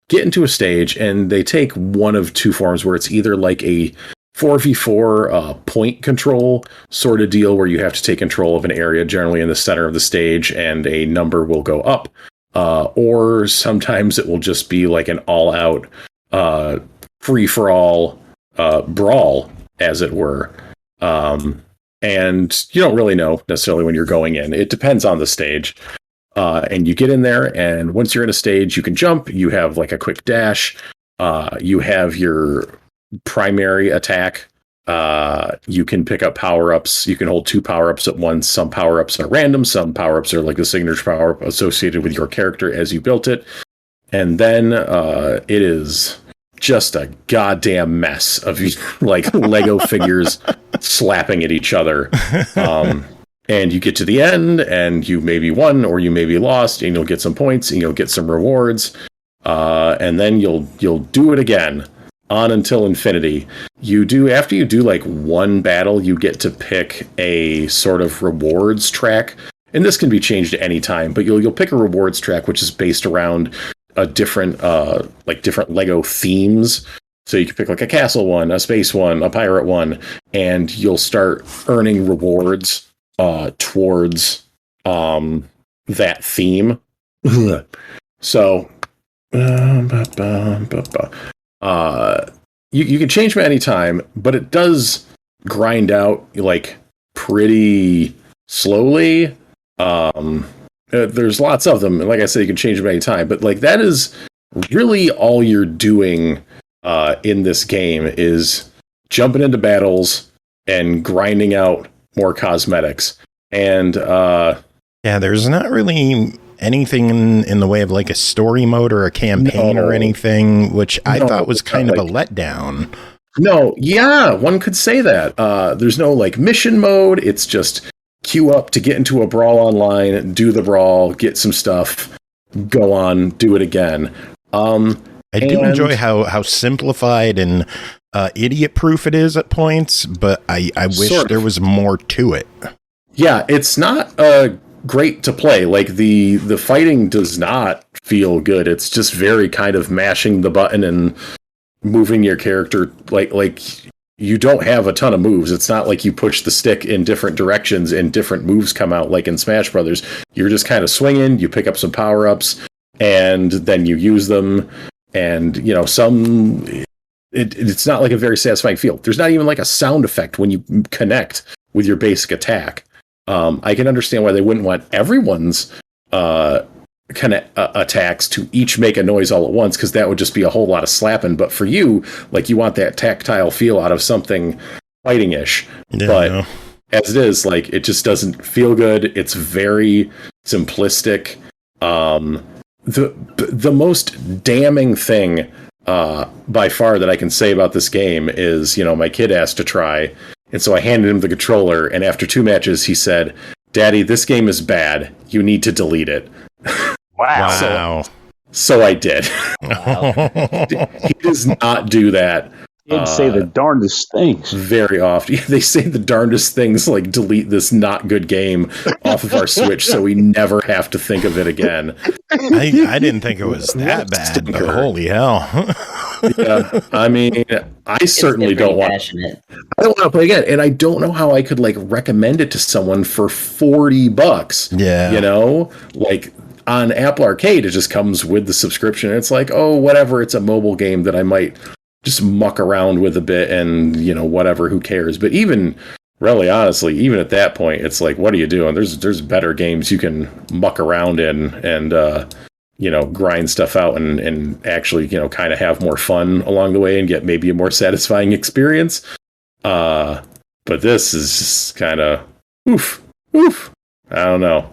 get into a stage, and they take one of two forms where it's either like a 4v4 point control sort of deal where you have to take control of an area generally in the center of the stage, and a number will go up, or sometimes it will just be like an all-out free-for-all brawl, as it were. And you don't really know necessarily when you're going in. It depends on the stage. And you get in there, and once you're in a stage, you can jump. You have like a quick dash. You have your primary attack. You can pick up power-ups. You can hold 2 power-ups at once. Some power-ups are random. Some power-ups are like the signature power-up associated with your character as you built it. And then it is just a goddamn mess of like Lego figures slapping at each other. And you get to the end, and you maybe won or you maybe lost, and you'll get some points and you'll get some rewards. And then you'll do it again on until infinity. After you do like one battle, you get to pick a sort of rewards track. And this can be changed at any time, but you'll pick a rewards track which is based around a different different Lego themes. So you can pick like a castle one, a space one, a pirate one, and you'll start earning rewards towards that theme. So you can change them at any time, but it does grind out like pretty slowly. There's lots of them, and like I said, you can change them at any time, but like that is really all you're doing in this game is jumping into battles and grinding out more cosmetics. And there's not really anything in the way of like a story mode or a campaign or anything, which I thought was kind of a letdown. No, yeah, one could say that. There's no like mission mode. It's just queue up to get into a brawl online, do the brawl, get some stuff, go on, do it again. I do enjoy how simplified and idiot-proof it is at points, but I wish there was more to it. Yeah, it's not great to play. Like the fighting does not feel good. It's just very kind of mashing the button and moving your character. Like you don't have a ton of moves. It's not like you push the stick in different directions and different moves come out like in Smash Brothers. You're just kind of swinging. You pick up some power-ups and then you use them. And it's not like a very satisfying feel. There's not even like a sound effect when you connect with your basic attack. I can understand why they wouldn't want everyone's attacks to each make a noise all at once, because that would just be a whole lot of slapping. But for you, like, you want that tactile feel out of something fighting-ish. Yeah, but as it is, like, it just doesn't feel good. It's very simplistic. The most damning thing by far that I can say about this game is, my kid asked to try, and so I handed him the controller, and after 2 matches, he said, "Daddy, this game is bad. You need to delete it." Wow. So I did. Wow. He does not do that. They'd say the darndest things. Very often. They say the darndest things, like delete this not good game off of our Switch so we never have to think of it again. I didn't think it was that bad, but holy hell. Yeah, I mean, I certainly don't want to play again, and I don't know how I could like recommend it to someone for $40. Yeah. Like on Apple Arcade, it just comes with the subscription. It's like, oh, whatever, it's a mobile game that I might just muck around with a bit and, whatever, who cares? But even, really honestly, even at that point, it's like, what are you doing? There's better games you can muck around in and, grind stuff out and actually, kind of have more fun along the way and get maybe a more satisfying experience. But this is just kind of, oof. I don't know.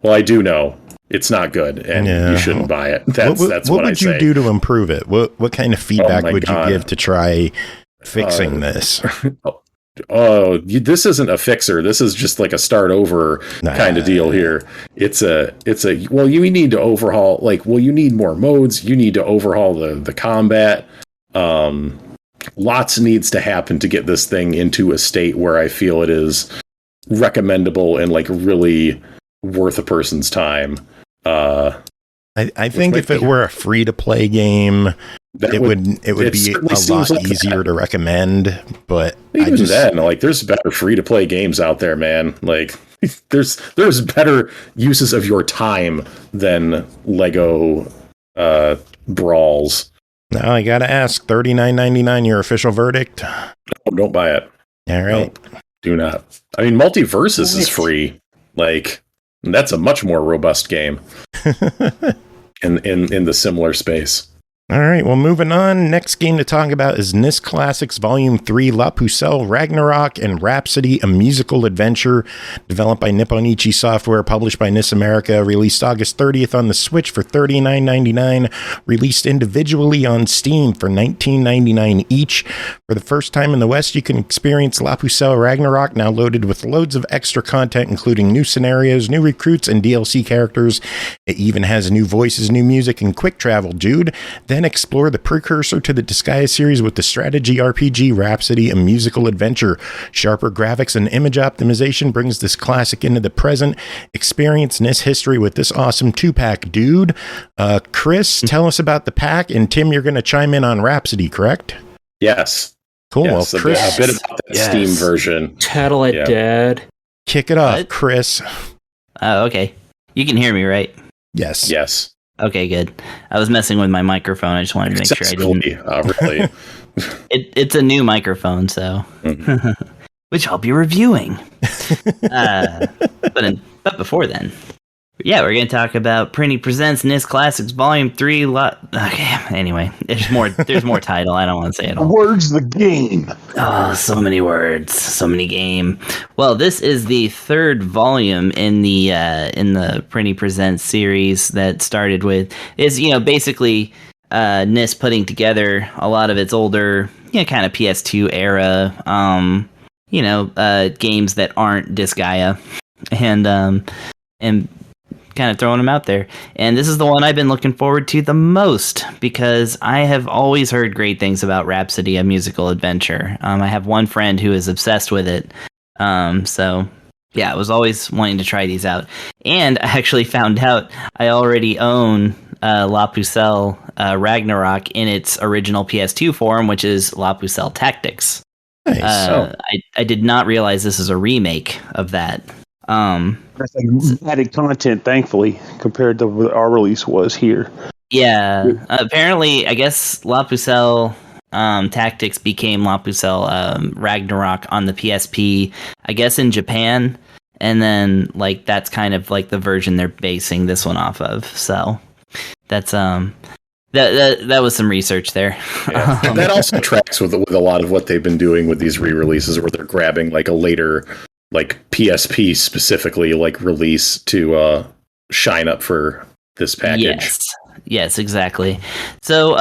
I do know. It's not good, and you shouldn't buy it. That's what I say. What would you do to improve it? What kind of feedback would you give to try fixing this? This isn't a fixer. This is just like a start over kind of deal here. It's a you need to overhaul, you need more modes. You need to overhaul the combat. lots needs to happen to get this thing into a state where I feel it is recommendable and like really worth a person's time. I think if it were a free to play game, it would be a lot easier to recommend. But even then, like, there's better free to play games out there, man. Like, there's better uses of your time than Lego Brawls. Now I gotta ask, $39.99 your official verdict? No, don't buy it. All right, no, do not. I mean, Multiversus is free. Like, that's a much more robust game. in the similar space. All right, well, moving on. Next game to talk about is NIS Classics Volume 3, La Pucelle, Ragnarok, and Rhapsody, a musical adventure developed by Nippon Ichi Software, published by NIS America, released August 30th on the Switch for $39.99, released individually on Steam for $19.99 each. For the first time in the West, you can experience La Pucelle Ragnarok, now loaded with loads of extra content, including new scenarios, new recruits, and DLC characters. It even has new voices, new music, and quick travel, dude. Then explore the precursor to the Disgaea series with the strategy RPG Rhapsody, a musical adventure. Sharper graphics and image optimization brings this classic into the present. Experience NIS history with this awesome 2-pack, dude. Chris, tell us about the pack, and Tim, you're going to chime in on Rhapsody, correct? Yes. Cool. Yes, well, Chris, a bit about that Steam version. Tattle it, Dad. Kick it off, What? Chris. Oh, okay. You can hear me, right? Yes. Yes. Okay, good. I was messing with my microphone. I just wanted to make sure I didn't. Really. It's a new microphone, so which I'll be reviewing. But before then, yeah, we're going to talk about Prinny Presents NIS Classics Volume 3. Okay, anyway, there's more title. I don't want to say it all. Words the game. Oh, so many words, so many game. Well, this is the third volume in the Prinny Presents series that started with basically NIS putting together a lot of its older, kind of PS2 era, games that aren't Disgaea, and kind of throwing them out there. And this is the one I've been looking forward to the most because I have always heard great things about Rhapsody, a musical adventure. I have one friend who is obsessed with it. So yeah, I was always wanting to try these out. And I actually found out I already own La Pucelle Ragnarok in its original PS2 form, which is La Pucelle Tactics. Nice. I did not realize this is a remake of that. That's like added content, thankfully, compared to what our release was here. Yeah, apparently, I guess La Pucelle Tactics became La Pucelle Ragnarok on the PSP, I guess in Japan, and then like that's kind of like the version they're basing this one off of. So that's that was some research there. Yeah. That also tracks with a lot of what they've been doing with these re-releases, where they're grabbing like a later, like PSP specifically, like release to shine up for this package. Yes, exactly. So,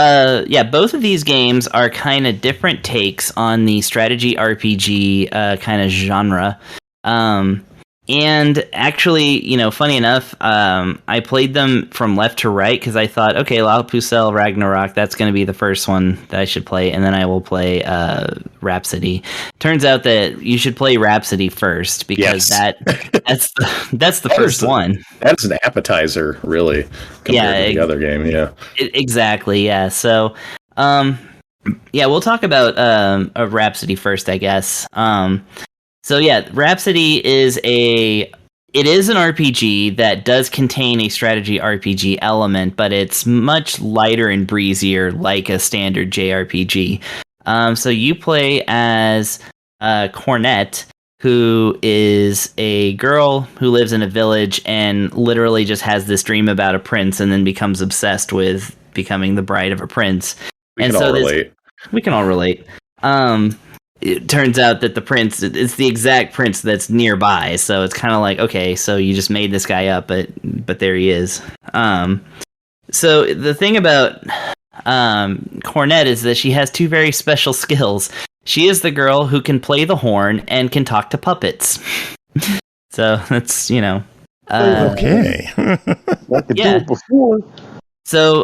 both of these games are kind of different takes on the strategy RPG kind of genre. And actually, funny enough, I played them from left to right because I thought, okay, La Pucelle Ragnarok, that's going to be the first one that I should play, and then I will play Rhapsody. Turns out that you should play Rhapsody first because that's the first one. That's an appetizer, really, compared to the other game. Yeah, exactly. Yeah. So, we'll talk about Rhapsody first, I guess. So yeah, Rhapsody is an RPG that does contain a strategy RPG element, but it's much lighter and breezier, like a standard JRPG. So you play as Cornette, who is a girl who lives in a village and literally just has this dream about a prince, and then becomes obsessed with becoming the bride of a prince. We can all relate. It turns out that the prince, it's the exact prince that's nearby, so it's kind of like, okay, so you just made this guy up, but there he is. So the thing about Cornette is that she has two very special skills. She is the girl who can play the horn and can talk to puppets. So that's, okay. I could do it before. So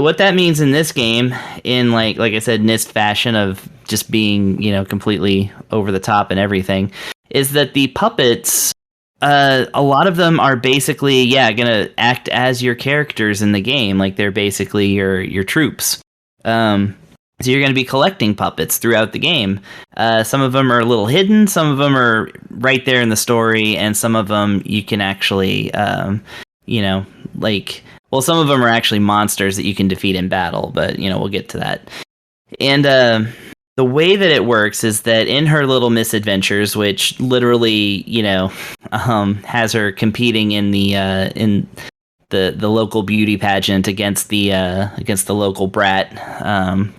what that means in this game, in like I said, NIST fashion of just being, completely over the top and everything, is that the puppets, a lot of them are basically, gonna act as your characters in the game. Like they're basically your troops. So you're going to be collecting puppets throughout the game. Some of them are a little hidden. Some of them are right there in the story. And some of them you can actually, some of them are actually monsters that you can defeat in battle. But, we'll get to that. And the way that it works is that in her little misadventures, which literally, has her competing in the local beauty pageant against the local brat,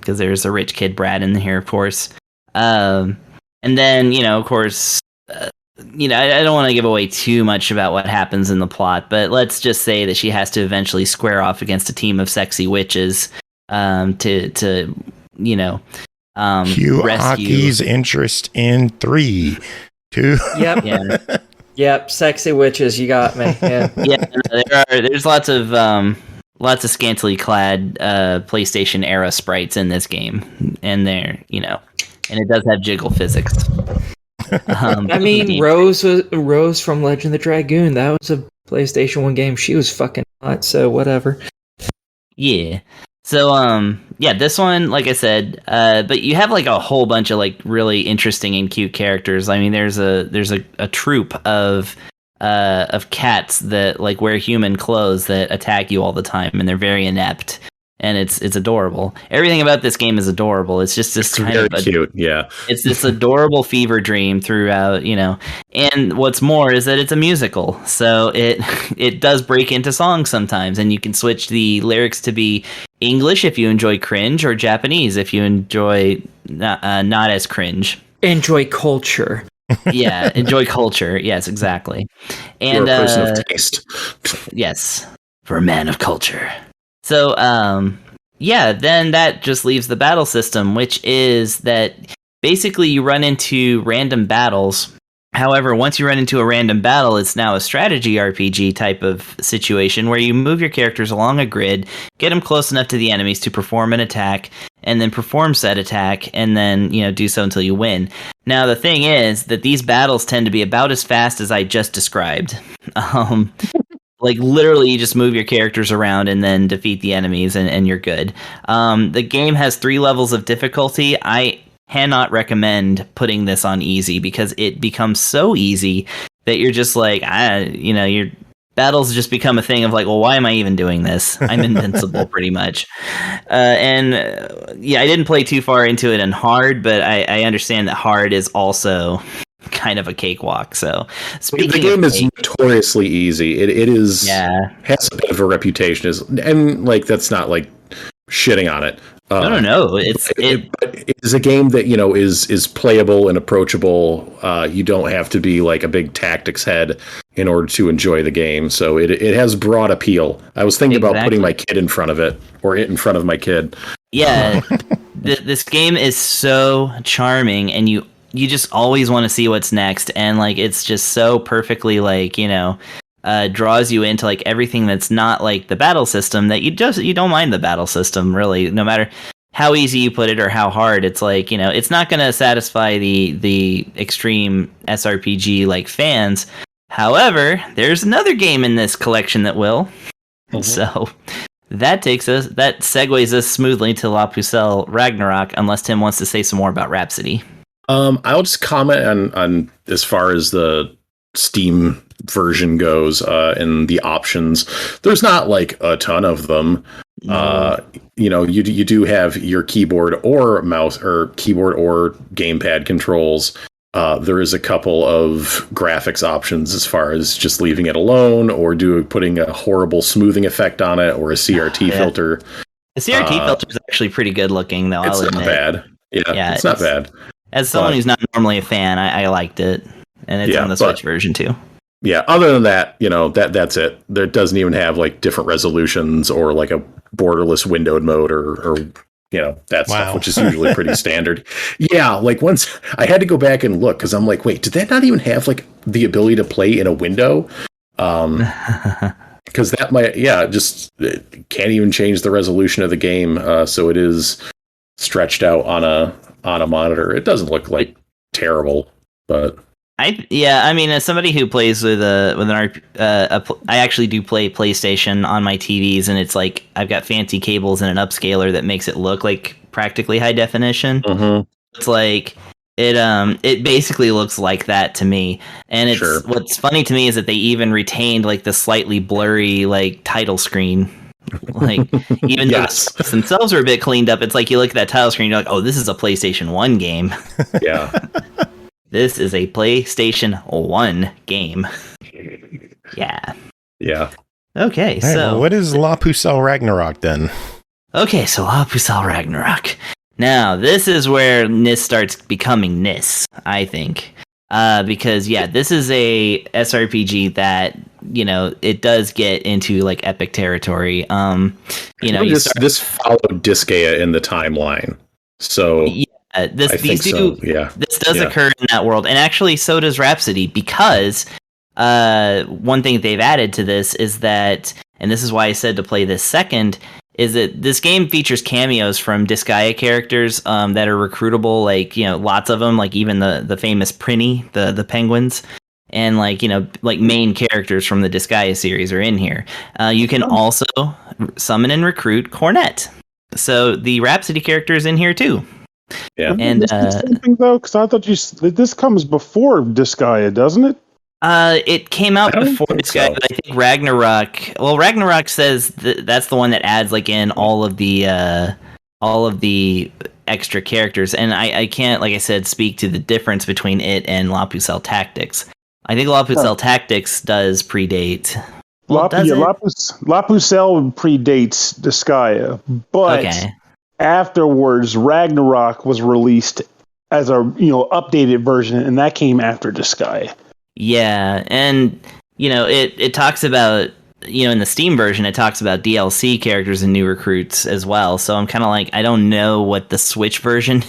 because there's a rich kid brat in here, of course. And then, of course, I don't want to give away too much about what happens in the plot, but let's just say that she has to eventually square off against a team of sexy witches to Hugh rescue. Aki's interest in 3, 2. Yep. Yeah. Yep, sexy witches, you got me. Yeah. There's lots of scantily clad PlayStation era sprites in this game, and and it does have jiggle physics. Rose from Legend of the Dragoon, that was a PlayStation 1 game. She was fucking hot, so whatever. Yeah. So, this one, like I said, but you have like a whole bunch of like really interesting and cute characters. I mean, there's a troop of cats that like wear human clothes that attack you all the time, and they're very inept. And it's adorable. Everything about this game is adorable. It's just this kind of cute, yeah. It's this adorable fever dream throughout, And what's more is that it's a musical, so it does break into songs sometimes, and you can switch the lyrics to be English if you enjoy cringe, or Japanese if you enjoy not as cringe. Enjoy culture. Yeah, enjoy culture. Yes, exactly. And you're a person of taste. Yes, for a man of culture. So, then that just leaves the battle system, which is that basically you run into random battles. However, once you run into a random battle, it's now a strategy RPG type of situation where you move your characters along a grid, get them close enough to the enemies to perform an attack, and then perform said attack, and then, do so until you win. Now, the thing is that these battles tend to be about as fast as I just described. Like, literally, you just move your characters around and then defeat the enemies, and you're good. The game has 3 levels of difficulty. I cannot recommend putting this on easy, because it becomes so easy that you're just like, your battles just become a thing of like, well, why am I even doing this? I'm invincible, pretty much. I didn't play too far into it in hard, but I understand that hard is also kind of a cakewalk. So the game is notoriously easy. It is has a bit of a reputation, and like that's not like shitting on it. No. It is a game that is playable and approachable. You don't have to be like a big tactics head in order to enjoy the game. So it has broad appeal. I was thinking about putting my kid in front of it, or it in front of my kid. Yeah, this game is so charming, and you just always want to see what's next, and like it's just so perfectly like draws you into like everything that's not like the battle system, that you don't mind the battle system really, no matter how easy you put it or how hard. It's like it's not going to satisfy the extreme SRPG like fans. However, there's another game in this collection that will. Mm-hmm. So that segues us smoothly to La Pucelle Ragnarok, unless Tim wants to say some more about Rhapsody. I'll just comment on as far as the Steam version goes, and the options. There's not like a ton of them. You do have your keyboard or mouse, or keyboard or gamepad controls. There is a couple of graphics options as far as just leaving it alone, or putting a horrible smoothing effect on it, or a CRT filter. The CRT filter is actually pretty good looking, though. It's not bad. Yeah, it's not bad. As someone who's not normally a fan, I liked it, and it's on the Switch version too. Yeah, other than that, that's it. There doesn't even have like different resolutions or like a borderless windowed mode or that stuff, which is usually pretty standard. Yeah, like once I had to go back and look, because I'm like, wait, did that not even have like the ability to play in a window? because that might, just it can't even change the resolution of the game, so it is stretched out on a monitor. It doesn't look like terrible, but I mean, as somebody who plays with I actually do play PlayStation on my TVs, and it's like I've got fancy cables and an upscaler that makes it look like practically high definition. Mm-hmm. It's like it basically looks like that to me. And it's what's funny to me is that they even retained like the slightly blurry like title screen. Like even though the sprites themselves are a bit cleaned up, it's like you look at that title screen, you're like, oh, this is a PlayStation 1 game. Yeah. This is a PlayStation 1 game. Yeah. Yeah. Okay, Right, so well, what is La Pucelle Ragnarok then? Okay, so La Pucelle Ragnarok. Now, this is where Nis starts becoming Nis, I think. Because this is a SRPG that, it does get into like epic territory. This followed Disgaea in the timeline. So this does occur in that world, and actually so does Rhapsody, because one thing they've added to this is that, and this is why I said to play this second, is that this game features cameos from Disgaea characters that are recruitable, like lots of them, like even the famous Prinny, the penguins, and like main characters from the Disgaea series are in here. You can also summon and recruit Cornet, so the Rhapsody character is in here too. Yeah, and something though, because I thought this comes before Disgaea, doesn't it? It came out before Disgaea, but I think Ragnarok. Well, Ragnarok says that's the one that adds like in all of the extra characters, and I can't, like I said, speak to the difference between it and La Pucelle Tactics. I think La Pucelle Tactics does predate. La Pucelle predates Disgaea, but afterwards, Ragnarok was released as a updated version, and that came after Disgaea. Yeah, and it talks about in the Steam version it talks about DLC characters and new recruits as well. So I'm kind of like, I don't know what the Switch version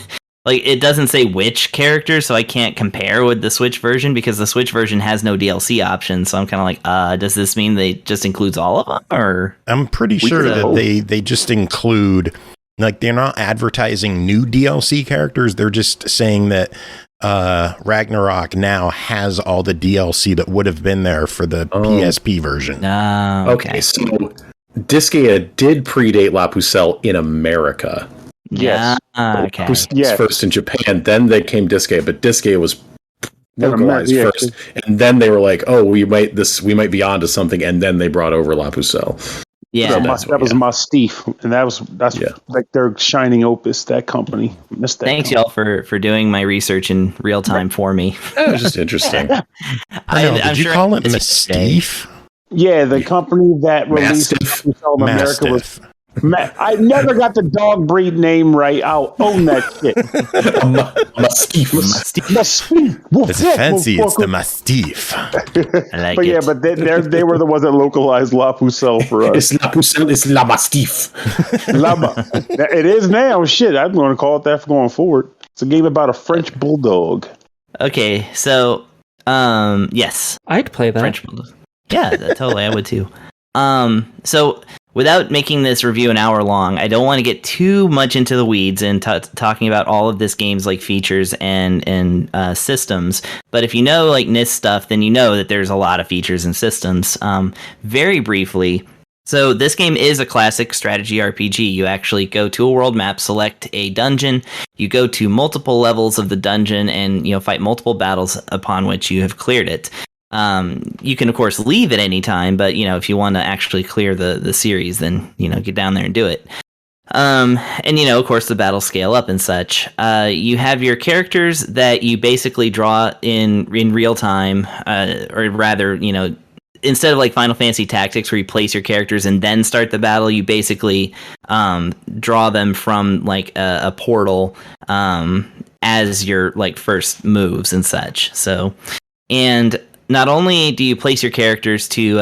like. It doesn't say which characters, so I can't compare with the Switch version because the Switch version has no DLC options. So I'm kind of like, does this mean they just includes all of them? Or I'm pretty sure that they just include, like, they're not advertising new DLC characters. They're just saying that Ragnarok now has all the DLC that would have been there for the PSP version. Okay. So Disgaea did predate La Pucelle in America. Yes. Okay. Pucelle first in Japan, then they came Disgaea, but Disgaea was localized first, and then they were like, "Oh, we might be onto something," and then they brought over La Pucelle. Yeah, that was Mastiff, and that's like their shining opus. That company. Thanks, y'all, for doing my research in real time for me. That was just interesting. Did you call it Mastiff? Yeah, the company that released America was. I never got the dog breed name right. I'll own that shit. Mastiff. It's fancy. It's the Mastiff. Like but yeah, but they were the ones that localized La Pucelle for us. It's La Pucelle. It's La Mastiff. It is now. Shit, I'm going to call it that for going forward. It's a game about a French bulldog. Okay, so yes, I'd play that. French bulldog. Yeah, totally, I would too. So without making this review an hour long, I don't want to get too much into the weeds and talking about all of this game's like features and systems. But if you know like NIS stuff, then you know that there's a lot of features and systems. Very briefly, so this game is a classic strategy RPG. You actually go to a world map, select a dungeon, you go to multiple levels of the dungeon, and fight multiple battles upon which you have cleared it. You can of course leave at any time, but if you want to actually clear the series, then get down there and do it. And of course the battles scale up and such. You have your characters that you basically draw in real time, or rather, instead of like Final Fantasy Tactics where you place your characters and then start the battle, you basically draw them from like a portal as your like first moves and such. So, and not only do you place your characters to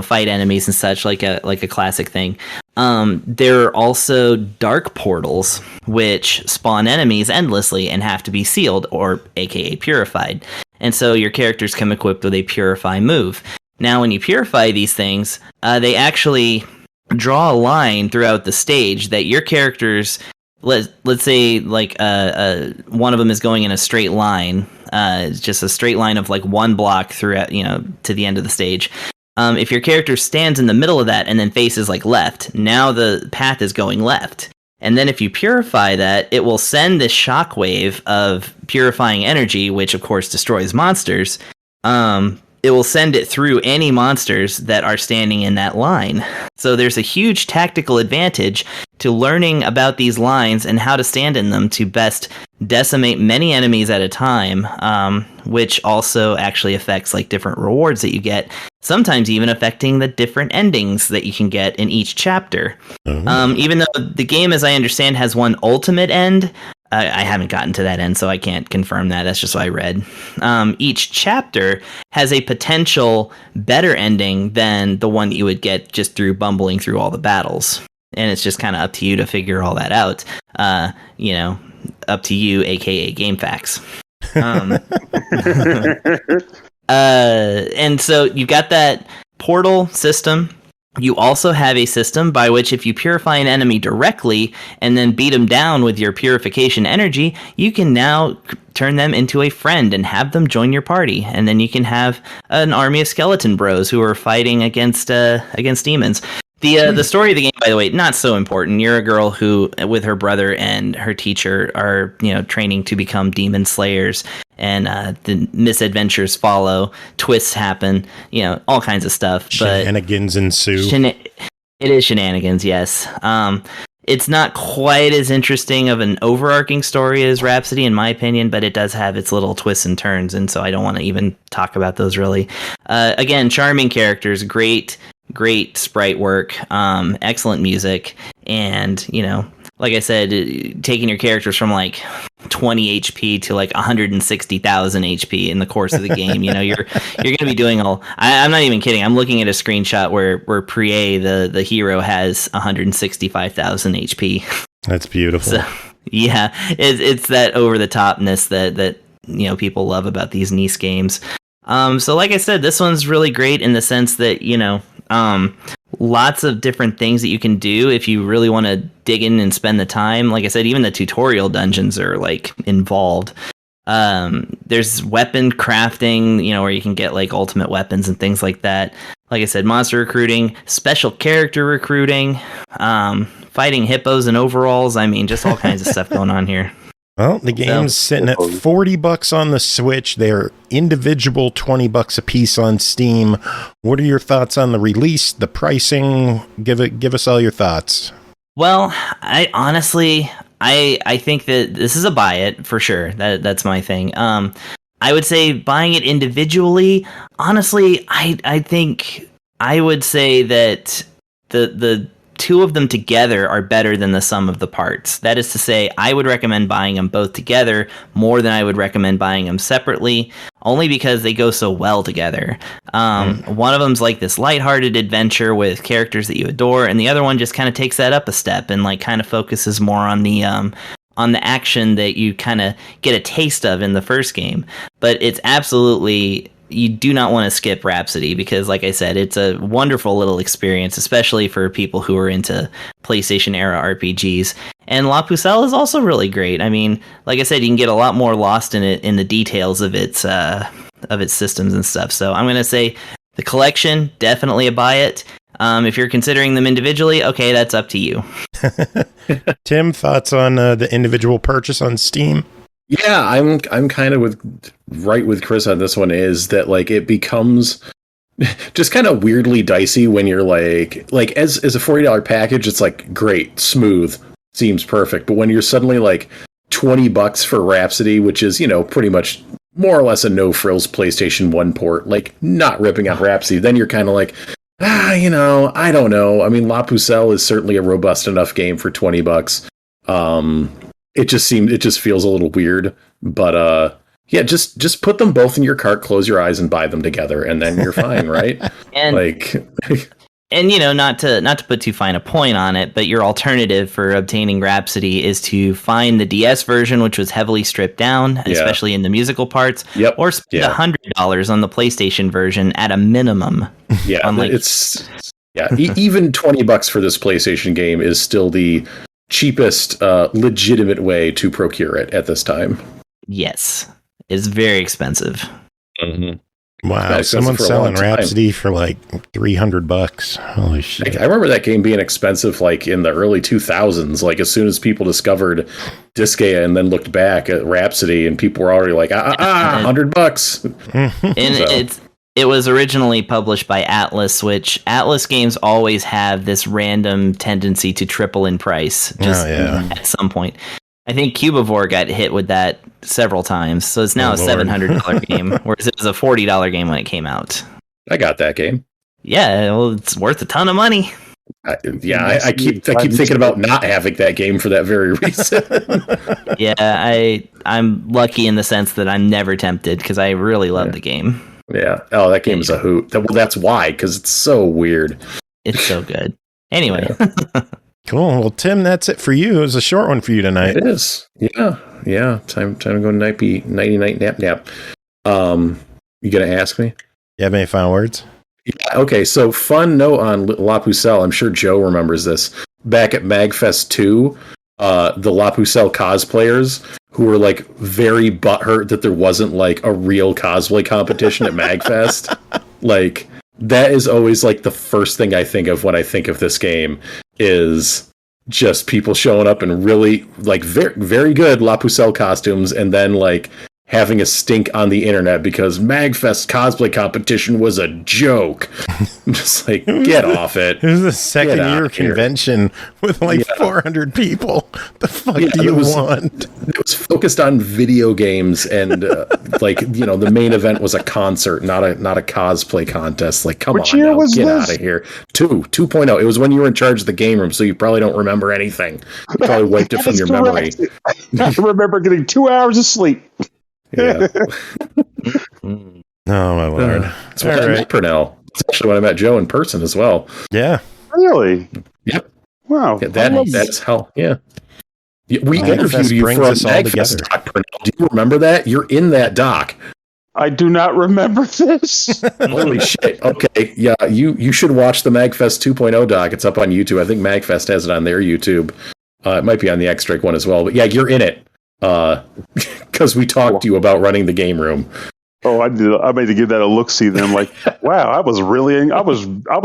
fight enemies and such like a classic thing, there are also dark portals which spawn enemies endlessly and have to be sealed, or aka purified. And so your characters come equipped with a purify move. Now, when you purify these things, they actually draw a line throughout the stage that your characters, let's say like one of them is going in a straight line, just a straight line of like one block throughout, to the end of the stage. If your character stands in the middle of that and then faces like left, now the path is going left. And then if you purify that, it will send this shockwave of purifying energy, which of course destroys monsters. It will send it through any monsters that are standing in that line. So there's a huge tactical advantage to learning about these lines and how to stand in them to best decimate many enemies at a time, which also actually affects like different rewards that you get, sometimes even affecting the different endings that you can get in each chapter. Even though the game, as I understand, has one ultimate end, I haven't gotten to that end, so I can't confirm that. That's just what I read. Each chapter has a potential better ending than the one you would get just through bumbling through all the battles. And it's just kind of up to you to figure all that out. Up to you, aka GameFAQs. And so you got that portal system. You also have a system by which if you purify an enemy directly and then beat them down with your purification energy, you can now turn them into a friend and have them join your party. And then you can have an army of skeleton bros who are fighting against demons. The story of the game, by the way, not so important. You're a girl who, with her brother and her teacher, are training to become demon slayers, and the misadventures follow. Twists happen, all kinds of stuff. Shenanigans ensue. It is shenanigans, yes. It's not quite as interesting of an overarching story as Rhapsody, in my opinion, but it does have its little twists and turns, and so I don't want to even talk about those really. Again, charming characters, great sprite work, excellent music, and like I said, taking your characters from like 20 HP to like 160,000 HP in the course of the game. You're going to be doing all. I'm not even kidding. I'm looking at a screenshot where Prie, the hero, has 165,000 HP. That's beautiful. So, yeah, it's that over the topness that people love about these NIS games. So like I said, this one's really great in the sense that lots of different things that you can do if you really want to dig in and spend the time. Like I said, even the tutorial dungeons are like involved. There's weapon crafting, where you can get like ultimate weapons and things like that. Like I said, monster recruiting, special character recruiting, fighting hippos and overalls. I mean, just all kinds of stuff going on here. Well, the game's sitting at $40 on the Switch. They're individual $20 a piece on Steam. What are your thoughts on the release, the pricing? Give us all your thoughts. Well, I honestly think that this is a buy it for sure. That's my thing. I would say buying it individually. Honestly, I think I would say that the two of them together are better than the sum of the parts. That is to say, I would recommend buying them both together more than I would recommend buying them separately, only because they go so well together. One of them's like this lighthearted adventure with characters that you adore, and the other one just kind of takes that up a step and like kind of focuses more on the action that you kind of get a taste of in the first game. But it's absolutely, you do not want to skip Rhapsody because, like I said, it's a wonderful little experience, especially for people who are into PlayStation era RPGs. And La Pucelle is also really great. I mean, like I said, you can get a lot more lost in it in the details of its systems and stuff. So I'm going to say the collection, definitely a buy it. If you're considering them individually, okay, that's up to you. Tim, thoughts on the individual purchase on Steam? Yeah, I'm kind of with Chris on this one, is that like it becomes just kind of weirdly dicey when you're like as a $40 package, it's like great, smooth, seems perfect. But when you're suddenly like $20 for Rhapsody, which is, pretty much more or less a no frills PlayStation 1 port, like not ripping out Rhapsody, then you're kind of like, I don't know. I mean, La Pucelle is certainly a robust enough game for $20. It just feels a little weird, but yeah, just put them both in your cart, close your eyes, and buy them together, and then you're fine, right? And like, And not to put too fine a point on it, but your alternative for obtaining Rhapsody is to find the DS version, which was heavily stripped down, especially in the musical parts. Yep. Or spend $100 on the PlayStation version at a minimum. Yeah, even $20 for this PlayStation game is still the cheapest, legitimate way to procure it at this time. Yes, it's very expensive. Mm-hmm. Wow, someone's selling Rhapsody for like $300. Holy shit. I remember that game being expensive like in the early 2000s, like as soon as people discovered Disgaea and then looked back at Rhapsody and people were already like, $100. And it was originally published by Atlas, which Atlas games always have this random tendency to triple in price at some point. I think Cubivore got hit with that several times, so it's now a $700 game, whereas it was a $40 game when it came out. I got that game. Yeah, well, it's worth a ton of money. I keep thinking about not having that game for that very reason. I'm lucky in the sense that I'm never tempted because I really love the game. Yeah. Oh, that game is a hoot. Well, that's why, because it's so weird. It's so good. Anyway. Cool. Well, Tim, that's it for you. It was a short one for you tonight. It is. Yeah. Time to go nighty night nap. You gonna ask me? You have any final words? Yeah. Okay. So fun note on La Pucelle. I'm sure Joe remembers this. Back at MagFest 2, the La Pucelle cosplayers who were like very butthurt that there wasn't like a real cosplay competition at MagFest. Like that is always like the first thing I think of when I think of this game. Is just people showing up in really like very, very good La Pucelle costumes and then like having a stink on the internet because MagFest cosplay competition was a joke. I'm just like, get off it. It was a second year convention with like 400 people. The fuck do you want? It was focused on video games and the main event was a concert, not a cosplay contest. Like, come on now, get out of here. 2.0. It was when you were in charge of the game room, so you probably don't remember anything. You probably wiped it from your memory. I remember getting 2 hours of sleep. Yeah. Oh my lord! That's what I met Pernell. That's actually when I met Joe in person as well. Yeah. Really? Yep. Wow. Yeah, that's how. Yeah. We interviewed you for a MagFest doc, Pernell. Do you remember that? You're in that doc. I do not remember this. Holy shit. Okay. Yeah. You should watch the MagFest 2.0 doc. It's up on YouTube. I think MagFest has it on their YouTube. It might be on the X-Drake one as well. But yeah, you're in it. Because we talked to you about running the game room. Oh, I did. I made to give that a look. See, then I'm like, wow, I was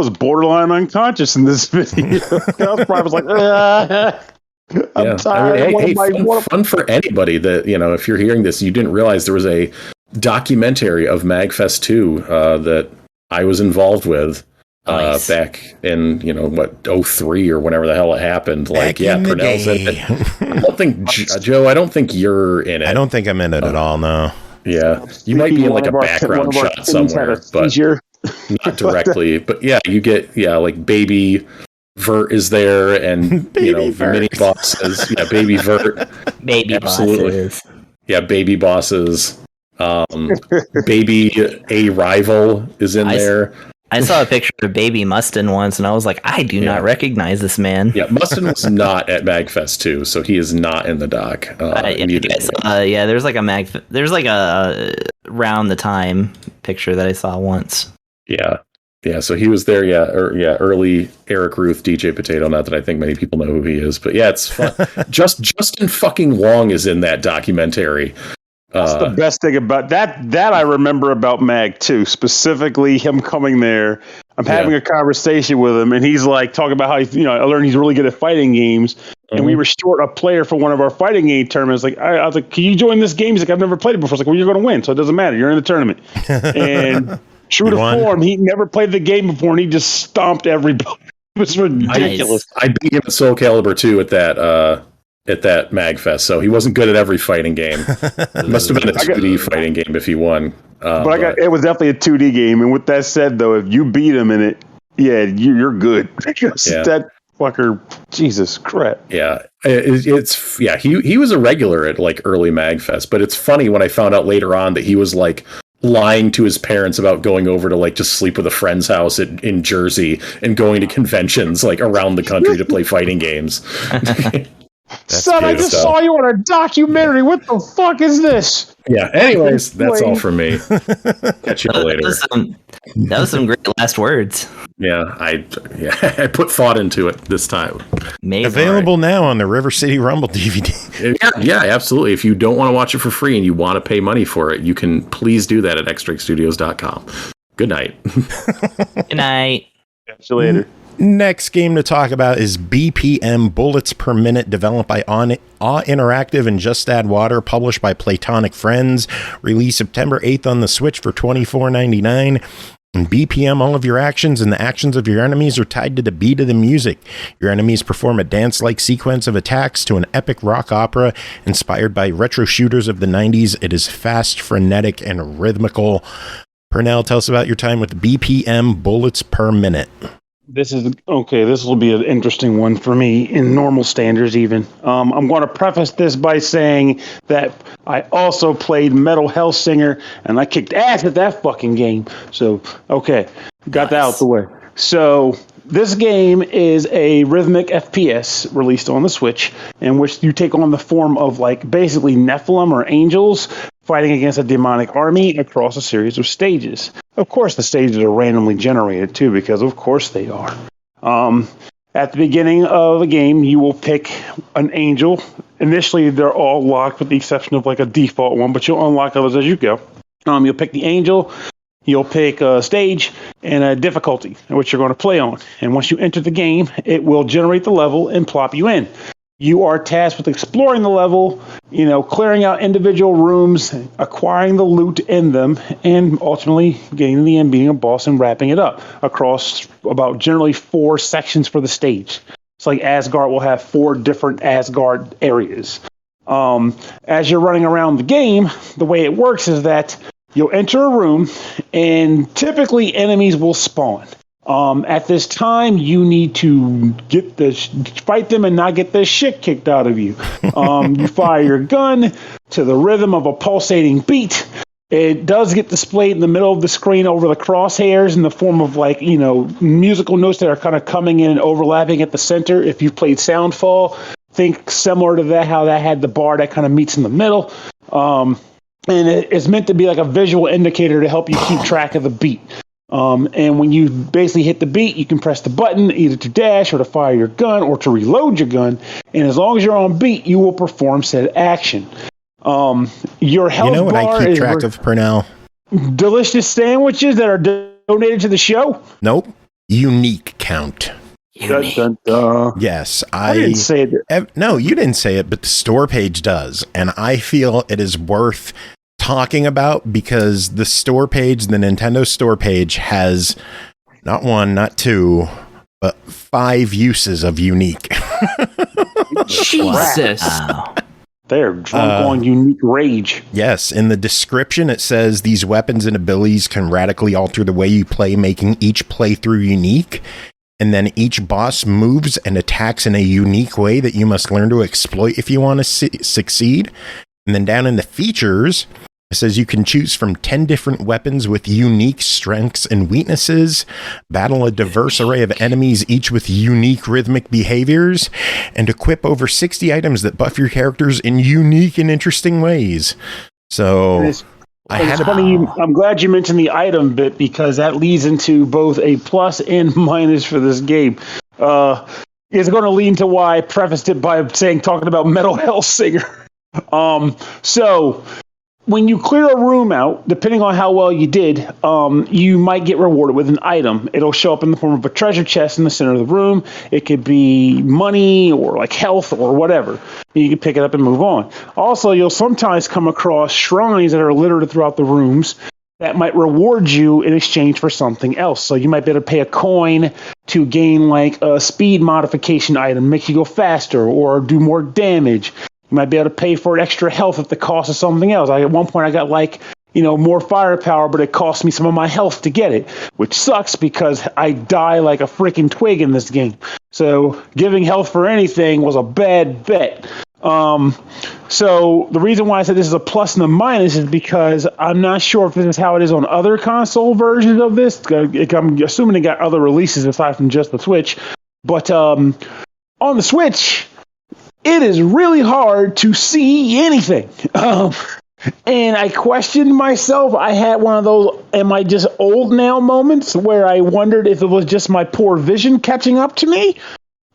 borderline unconscious in this video. I was probably like, I'm tired. Fun for anybody that if you're hearing this, you didn't realize there was a documentary of MagFest 2 that I was involved with. Nice. Back in 03 or whenever the hell it happened. Pernell's in it. I don't think Joe. I don't think you're in it. I don't think I'm in it at all. No. Yeah, you might be in like a background shot somewhere, but not directly. But yeah, you get like baby Vert is there, and the mini bosses. Yeah, baby Vert. Baby absolutely. Bosses. Yeah, baby bosses. Baby A Rival is in there. I saw a picture of Baby Mustin once, and I was like, I do not recognize this man. Yeah, Mustin was not at MagFest 2, so he is not in the doc. There's like a round the time picture that I saw once. Yeah. So he was there. Early Eric Ruth, DJ Potato. Not that I think many people know who he is, but yeah, it's fun. Justin fucking Long is in that documentary. That's the best thing about that. That I remember about Mag too, specifically him coming there. I'm having a conversation with him, and he's like talking about how I learned he's really good at fighting games, and we were short a player for one of our fighting game tournaments. Like I was like, "Can you join this game?" He's like, "I've never played it before." I was like, "Well, you're going to win, so it doesn't matter. You're in the tournament." And true to form, he never played the game before, and he just stomped everybody. It was ridiculous. I beat him at Soul Calibur 2 at that MagFest, so he wasn't good at every fighting game. It must have been a 2D fighting game if he won. It was definitely a 2D game. And with that said, though, if you beat him in it, you're good. That fucker, Jesus crap. Yeah, he was a regular at like early MagFest, but it's funny when I found out later on that he was like lying to his parents about going over to like just sleep with a friend's house in Jersey and going to conventions like around the country to play fighting games. Son, I just saw you on a documentary. What the fuck is this? Yeah. Anyways, that's all for me. Catch you later. That was some great last words. Yeah, I put thought into it this time. Available now on the River City Rumble DVD. Yeah, absolutely. If you don't want to watch it for free and you want to pay money for it, you can please do that at xtrakestudios.com. Good night. Good night. Catch you later. Next game to talk about is BPM Bullets Per Minute, developed by Awe Interactive and Just Add Water, published by Playtonic Friends, released September 8th on the Switch for $24.99. In BPM, all of your actions and the actions of your enemies are tied to the beat of the music. Your enemies perform a dance-like sequence of attacks to an epic rock opera inspired by retro shooters of the 90s. It is fast, frenetic, and rhythmical. Pernell, tell us about your time with BPM Bullets Per Minute. This will be an interesting one for me in normal standards even. I'm going to preface this by saying that I also played Metal Hellsinger, and I kicked ass at that fucking game. So, okay, got that out the way. So, this game is a rhythmic FPS released on the Switch, in which you take on the form of, like, basically Nephilim or angels fighting against a demonic army across a series of stages. Of course, the stages are randomly generated, too, because of course they are. At the beginning of the game, you will pick an angel. Initially, they're all locked with the exception of, like, a default one, but you'll unlock others as you go. You'll pick the angel, you'll pick a stage, and a difficulty, which you're going to play on. And once you enter the game, it will generate the level and plop you in. You are tasked with exploring the level, clearing out individual rooms, acquiring the loot in them, and ultimately getting to the end, beating a boss and wrapping it up across about generally 4 sections for the stage. It's like Asgard will have 4 different Asgard areas. As you're running around the game, the way it works is that you'll enter a room, and typically enemies will spawn. At this time, you need to fight them and not get the shit kicked out of you. You fire your gun to the rhythm of a pulsating beat. It does get displayed in the middle of the screen over the crosshairs in the form of musical notes that are kind of coming in and overlapping at the center. If you've played Soundfall, think similar to that, how that had the bar that kind of meets in the middle. And it's meant to be like a visual indicator to help you keep track of the beat. And when you basically hit the beat, you can press the button either to dash or to fire your gun or to reload your gun. And as long as you're on beat, you will perform said action. Your health bar, you know what I keep track of, Pernell? Delicious sandwiches that are donated to the show? Nope. Unique count. Dun, dun, dun. Yes, I didn't say it. No, you didn't say it, but the store page does. And I feel it is worth talking about because the store page, the Nintendo store page, has not 1, not 2, but 5 uses of unique. Jesus. Wow. They're drunk on unique rage. Yes, in the description it says these weapons and abilities can radically alter the way you play, making each playthrough unique. And then each boss moves and attacks in a unique way that you must learn to exploit if you want to succeed. And then down in the features, it says you can choose from 10 different weapons with unique strengths and weaknesses, battle a diverse array of enemies, each with unique rhythmic behaviors, and equip over 60 items that buff your characters in unique and interesting ways. So I'm glad you mentioned the item bit because that leads into both a plus and minus for this game. It's going to lead into why I prefaced it by talking about Metal Hellsinger. So when you clear a room out, depending on how well you did, you might get rewarded with an item. It'll show up in the form of a treasure chest in the center of the room. It could be money or like health or whatever. You can pick it up and move on. Also, you'll sometimes come across shrines that are littered throughout the rooms that might reward you in exchange for something else. So you might be able to pay a coin to gain like a speed modification item, make you go faster or do more damage. You might be able to pay for extra health at the cost of something else. At one point, I got more firepower, but it cost me some of my health to get it, which sucks because I die like a freaking twig in this game. So giving health for anything was a bad bet. So the reason why I said this is a plus and a minus is because I'm not sure if this is how it is on other console versions of this. I'm assuming they got other releases aside from just the Switch. But on the Switch, it is really hard to see anything. And I questioned myself. I had one of those, am I just old now moments where I wondered if it was just my poor vision catching up to me.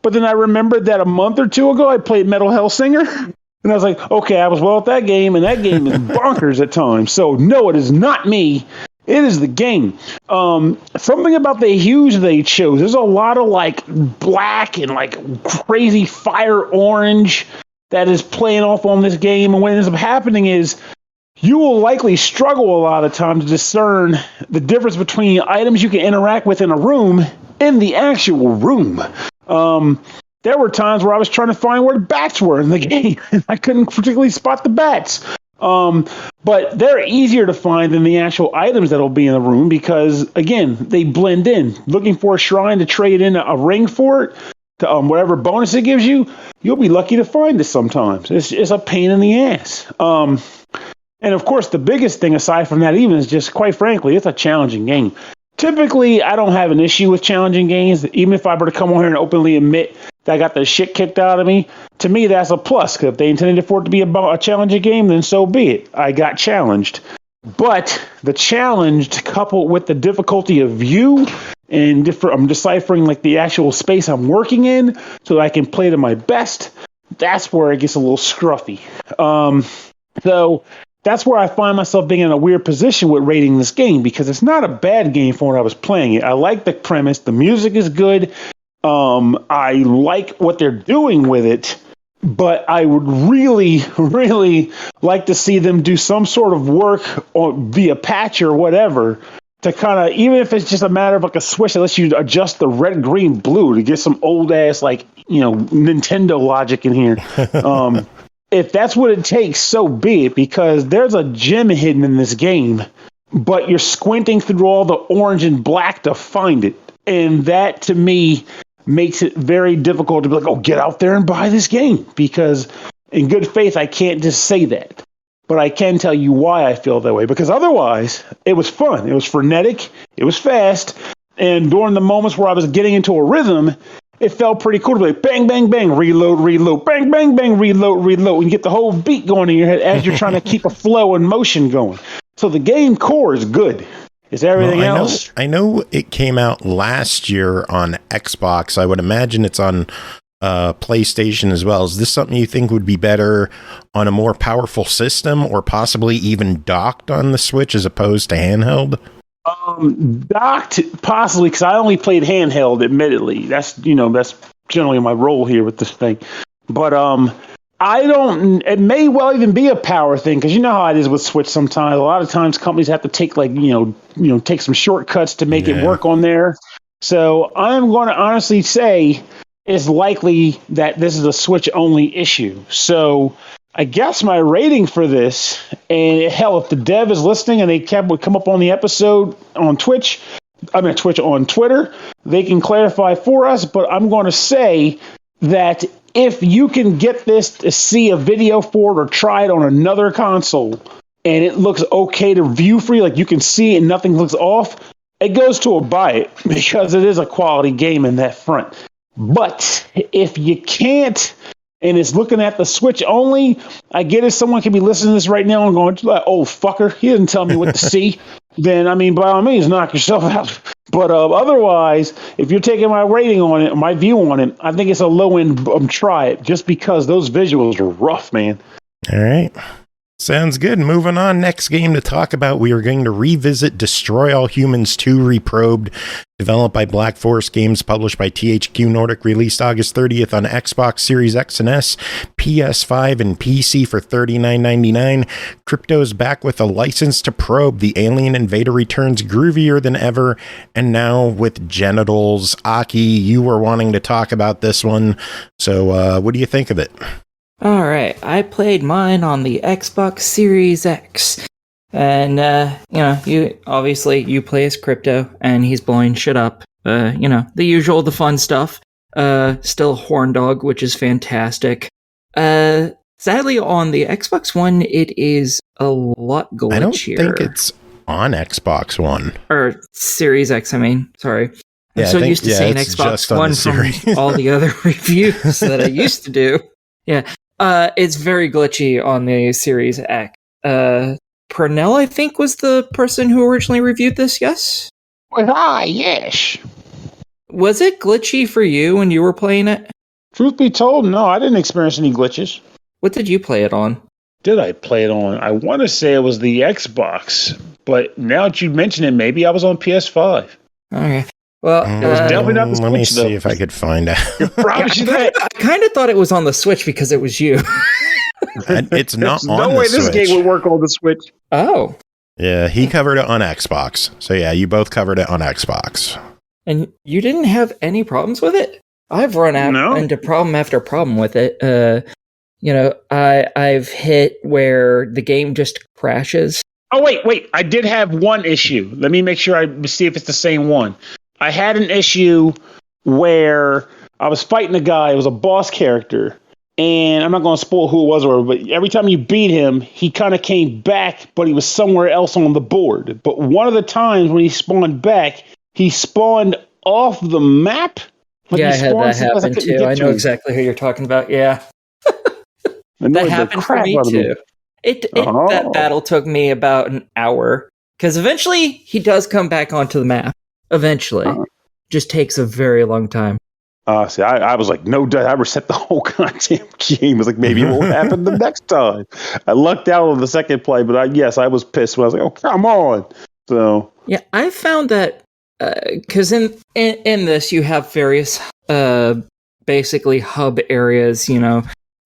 But then I remembered that a month or two ago, I played Metal Hellsinger. And I was like, okay, I was well at that game, and that game is bonkers at times. So, no, it is not me. It is the game. Something about the hues they chose. There's a lot of, like, black and, like, crazy fire orange that is playing off on this game. And what ends up happening is you will likely struggle a lot of time to discern the difference between items you can interact with in a room and the actual room. There were times where I was trying to find where the bats were in the game, and I couldn't particularly spot the bats. But they're easier to find than the actual items that'll be in the room because, again, they blend in. Looking for a shrine to trade in a ring for it, to whatever bonus it gives you, you'll be lucky to find it sometimes. It's a pain in the ass. And, of course, the biggest thing aside from that even is just, quite frankly, it's a challenging game. Typically, I don't have an issue with challenging games. Even if I were to come on here and openly admit that I got the shit kicked out of me, to me, that's a plus. Because if they intended for it to be a challenging game, then so be it. I got challenged. But the challenge coupled with the difficulty of view and I'm deciphering like the actual space I'm working in so that I can play to my best, that's where it gets a little scruffy. So that's where I find myself being in a weird position with rating this game because it's not a bad game for when I was playing it. I like the premise. The music is good. I like what they're doing with it, but I would really, really like to see them do some sort of work via patch or whatever to kind of, even if it's just a matter of like a switch that lets you adjust the red, green, blue to get some old ass, like, Nintendo logic in here. If that's what it takes, so be it, because there's a gem hidden in this game, but you're squinting through all the orange and black to find it. And that, to me, makes it very difficult to be like, oh, get out there and buy this game. Because in good faith, I can't just say that. But I can tell you why I feel that way. Because otherwise, it was fun. It was frenetic. It was fast. And during the moments where I was getting into a rhythm, it felt pretty cool to be like, bang, bang, bang, reload, reload, bang, bang, bang, reload, reload, and get the whole beat going in your head as you're trying to keep a flow and motion going. So the game core is good. Is everything else? I know it came out last year on Xbox. I would imagine it's on PlayStation as well. Is this something you think would be better on a more powerful system or possibly even docked on the Switch as opposed to handheld? Docked, possibly, because I only played handheld, admittedly. That's generally my role here with this thing. But it may well even be a power thing, because you know how it is with Switch sometimes. A lot of times companies have to take take some shortcuts to make it work on there. So I'm going to honestly say it's likely that this is a Switch-only issue. So I guess my rating for this, and hell, if the dev is listening and they would come up on the episode on on Twitter, they can clarify for us, but I'm going to say that if you can get this to see a video for it or try it on another console, and it looks okay to view free, like you can see it and nothing looks off, it goes to a buy it, because it is a quality game in that front. But if you can't, and it's looking at the Switch only, I get it. Someone can be listening to this right now and going, oh, fucker, he didn't tell me what to see. Then, by all means, knock yourself out. But otherwise, if you're taking my rating on it, my view on it, I think it's a low-end try it, just because those visuals are rough, man. All right. Sounds good. Moving on. Next game to talk about, we are going to revisit Destroy All Humans 2 Reprobed, developed by Black Forest Games, published by THQ Nordic, released August 30th on Xbox Series X and S, PS5, and PC for $39.99. Crypto's back with a license to probe. The alien invader returns groovier than ever, and now with genitals. Aki, you were wanting to talk about this one, so what do you think of it? Alright, I played mine on the Xbox Series X. And, you play as Crypto, and he's blowing shit up. The usual, the fun stuff. Still a horn dog, which is fantastic. Sadly, on the Xbox One, it is a lot glitchier. I don't think it's on Xbox One. Or Series X, I mean. Sorry. I'm Yeah, so used to saying it's Xbox just on One the from series. all the other reviews that I used to do. Yeah. It's very glitchy on the Series X. Pernell, I think, was the person who originally reviewed this, yes? Well, yes. Was it glitchy for you when you were playing it? Truth be told, no, I didn't experience any glitches. What did you play it on? Did I play it on? I want to say it was the Xbox, but now that you mention it, maybe I was on PS5. Okay. Well, definitely not the let me Switch, though. see if I could find out. Promise you that. I kind of thought it was on the Switch because it was you. It's not There's on no the way this Switch. game would work on the Switch. Oh. Yeah, he covered it on Xbox. So yeah, you both covered it on Xbox. And you didn't have any problems with it? I've run into problem after problem with it. I've hit where the game just crashes. Oh, wait. I did have one issue. Let me make sure I see if it's the same one. I had an issue where I was fighting a guy. It was a boss character. And I'm not going to spoil who it was, but every time you beat him, he kind of came back, but he was somewhere else on the board. But one of the times when he spawned back, he spawned off the map. I had that happen too. I know exactly who you're talking about. Yeah. That happened for me too. That battle took me about an hour because eventually he does come back onto the map. Eventually, just takes a very long time. See, I was like, no, I reset the whole goddamn game. I was like, maybe it won't happen the next time. I lucked out on the second play, but I was pissed when I was like, oh, come on. So yeah, I found that because in this you have various basically hub areas,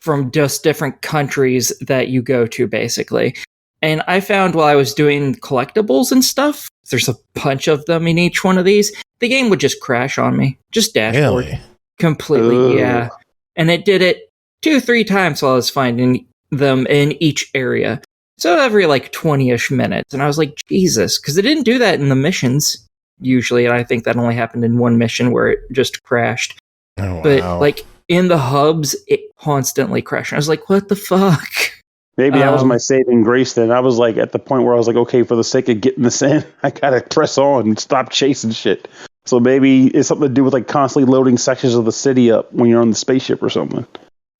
from just different countries that you go to, basically. And I found while I was doing collectibles and stuff, there's a bunch of them in each one of these, the game would just crash on me. Just dashboard. Really? Completely, yeah. And it did it 2-3 times while I was finding them in each area. So every 20-ish minutes. And I was like, Jesus, because it didn't do that in the missions, usually. And I think that only happened in one mission where it just crashed. Oh, wow. But in the hubs, it constantly crashed. I was like, what the fuck? Maybe that was my saving grace then. I was like at the point where I was like, okay, for the sake of getting this in, I gotta press on and stop chasing shit. So maybe it's something to do with constantly loading sections of the city up when you're on the spaceship or something.